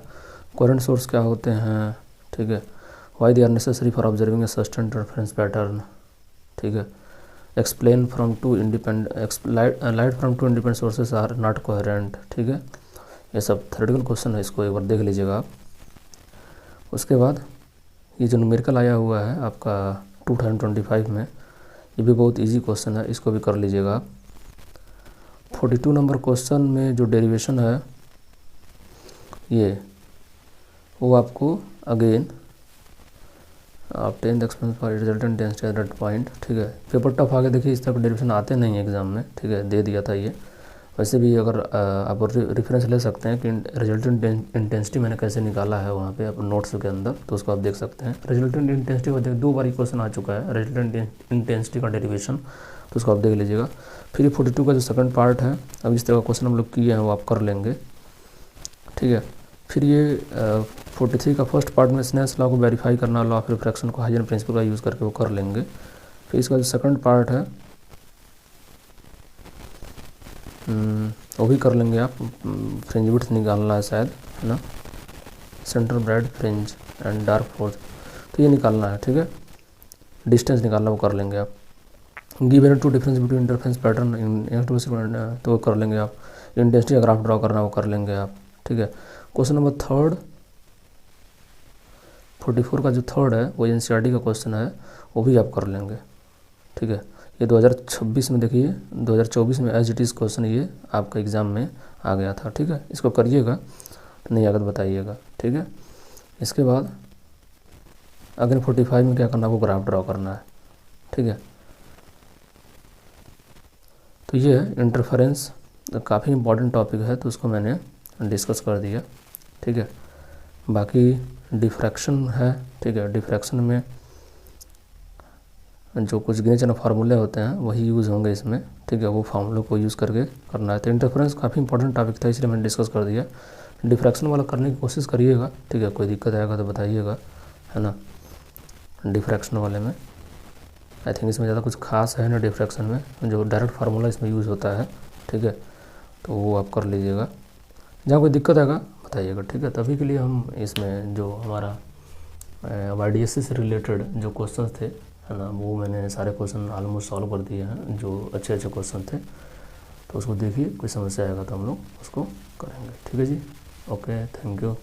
कोहेरेंट सोर्स क्या होते हैं, ठीक है, why they are necessary for observing a sustain interference pattern, ठीक है, explain from two independent light from two independent sources are not coherent, ठीक है, ये सब थ्योरेटिकल क्वेश्चन है, इसको एक बार देख लीजिएगा आप। उसके बाद ये जो न्यूमेरिकल आया हुआ है आपका 2025 में, ये भी बहुत इजी क्वेश्चन है, इसको भी कर लीजिएगा आप। 42 नंबर क्वेश्चन में जो डेरिवेशन है ये, वो आपको again obtain the expense for resultant density at that point, ठीक है, पेपर टफ आगे देखिए, इस तरह के डेरिवेशन आते नहीं है एग्जाम में, ठीक है, दे दिया था ये। वैसे भी अगर आप रेफरेंस ले सकते हैं कि रिजल्टेंट इंटेंसिटी मैंने कैसे निकाला है वहाँ पे आप नोट्स के अंदर, तो उसको आप देख सकते हैं। रिजल्टेंट इंटेंसिटी को देख 2 बार क्वेश्चन आ चुका है, रिजल्टेंट इंटेंसिटी का डेरिवेशन, तो उसको आप देख लीजिएगा। फिर ये 42 का जो सेकंड पार्ट है, अब इस तरह का क्वेश्चन हम लोग किए हैं वो आप कर लेंगे, ठीक है। फिर ये 43 का फर्स्ट पार्ट में स्नेल्स लॉ को वेरीफाई करना, लॉ ऑफ रिफ्रैक्शन को हाइजेन प्रिंसिपल का यूज़ करके वो कर लेंगे। फिर इसका जो सेकंड पार्ट है वो भी कर लेंगे आप। फ्रिंज विड्थ निकालना है शायद, है ना, centre bright fringe and dark force, तो ये निकालना है, ठीक है। डिस्टेंस निकालना वो कर लेंगे आप। Given two difference between interference pattern in तो वो कर लेंगे आप। इंटेंसिटी का ग्राफ ड्रॉ करना वो कर लेंगे आप, ठीक है। क्वेश्चन नंबर थर्ड 44 का जो थर्ड है वो एनसीईआरटी का क्वेश्चन है, वो भी आप कर लेंगे, ठीक है। ये 2026 में देखिए, 2024 में एज इट इज़ क्वेश्चन ये आपका एग्ज़ाम में आ गया था, ठीक है। इसको करिएगा, नहीं आगे तो बताइएगा, ठीक है। इसके बाद अगले 45 में क्या करना है, वो ग्राफ ड्रॉ करना है, ठीक है। तो ये इंटरफेरेंस काफ़ी इंपॉर्टेंट टॉपिक है, तो उसको मैंने डिस्कस कर दिया, ठीक है। बाकी डिफ्रैक्शन है, ठीक है। डिफ्रैक्शन में जो कुछ गिने चुने फार्मूले होते हैं वही यूज़ होंगे इसमें, ठीक है। वो फार्मूलों को यूज़ करके करना है। तो इंटरफेरेंस काफ़ी इंपॉर्टेंट टॉपिक था, इसलिए मैंने डिस्कस कर दिया। डिफ्रैक्शन वाला करने की कोशिश करिएगा, ठीक है। कोई दिक्कत आएगा तो बताइएगा, है ना। डिफ्रैक्शन वाले में आई थिंक इसमें ज़्यादा कुछ खास है ना, डिफ्रैक्शन में जो डायरेक्ट फार्मूला इसमें यूज़ होता है, ठीक है। तो वो आप कर लीजिएगा, जहाँ कोई दिक्कत आएगा बताइएगा, ठीक है। तभी के लिए हम इसमें जो हमारा YDSC से रिलेटेड जो क्वेश्चन थे, है ना, वो मैंने सारे क्वेश्चन ऑलमोस्ट सॉल्व कर दिए हैं, जो अच्छे अच्छे क्वेश्चन थे। तो उसको देखिए, कोई समस्या आएगा तो हम लोग उसको करेंगे, ठीक है जी। Okay, thank you.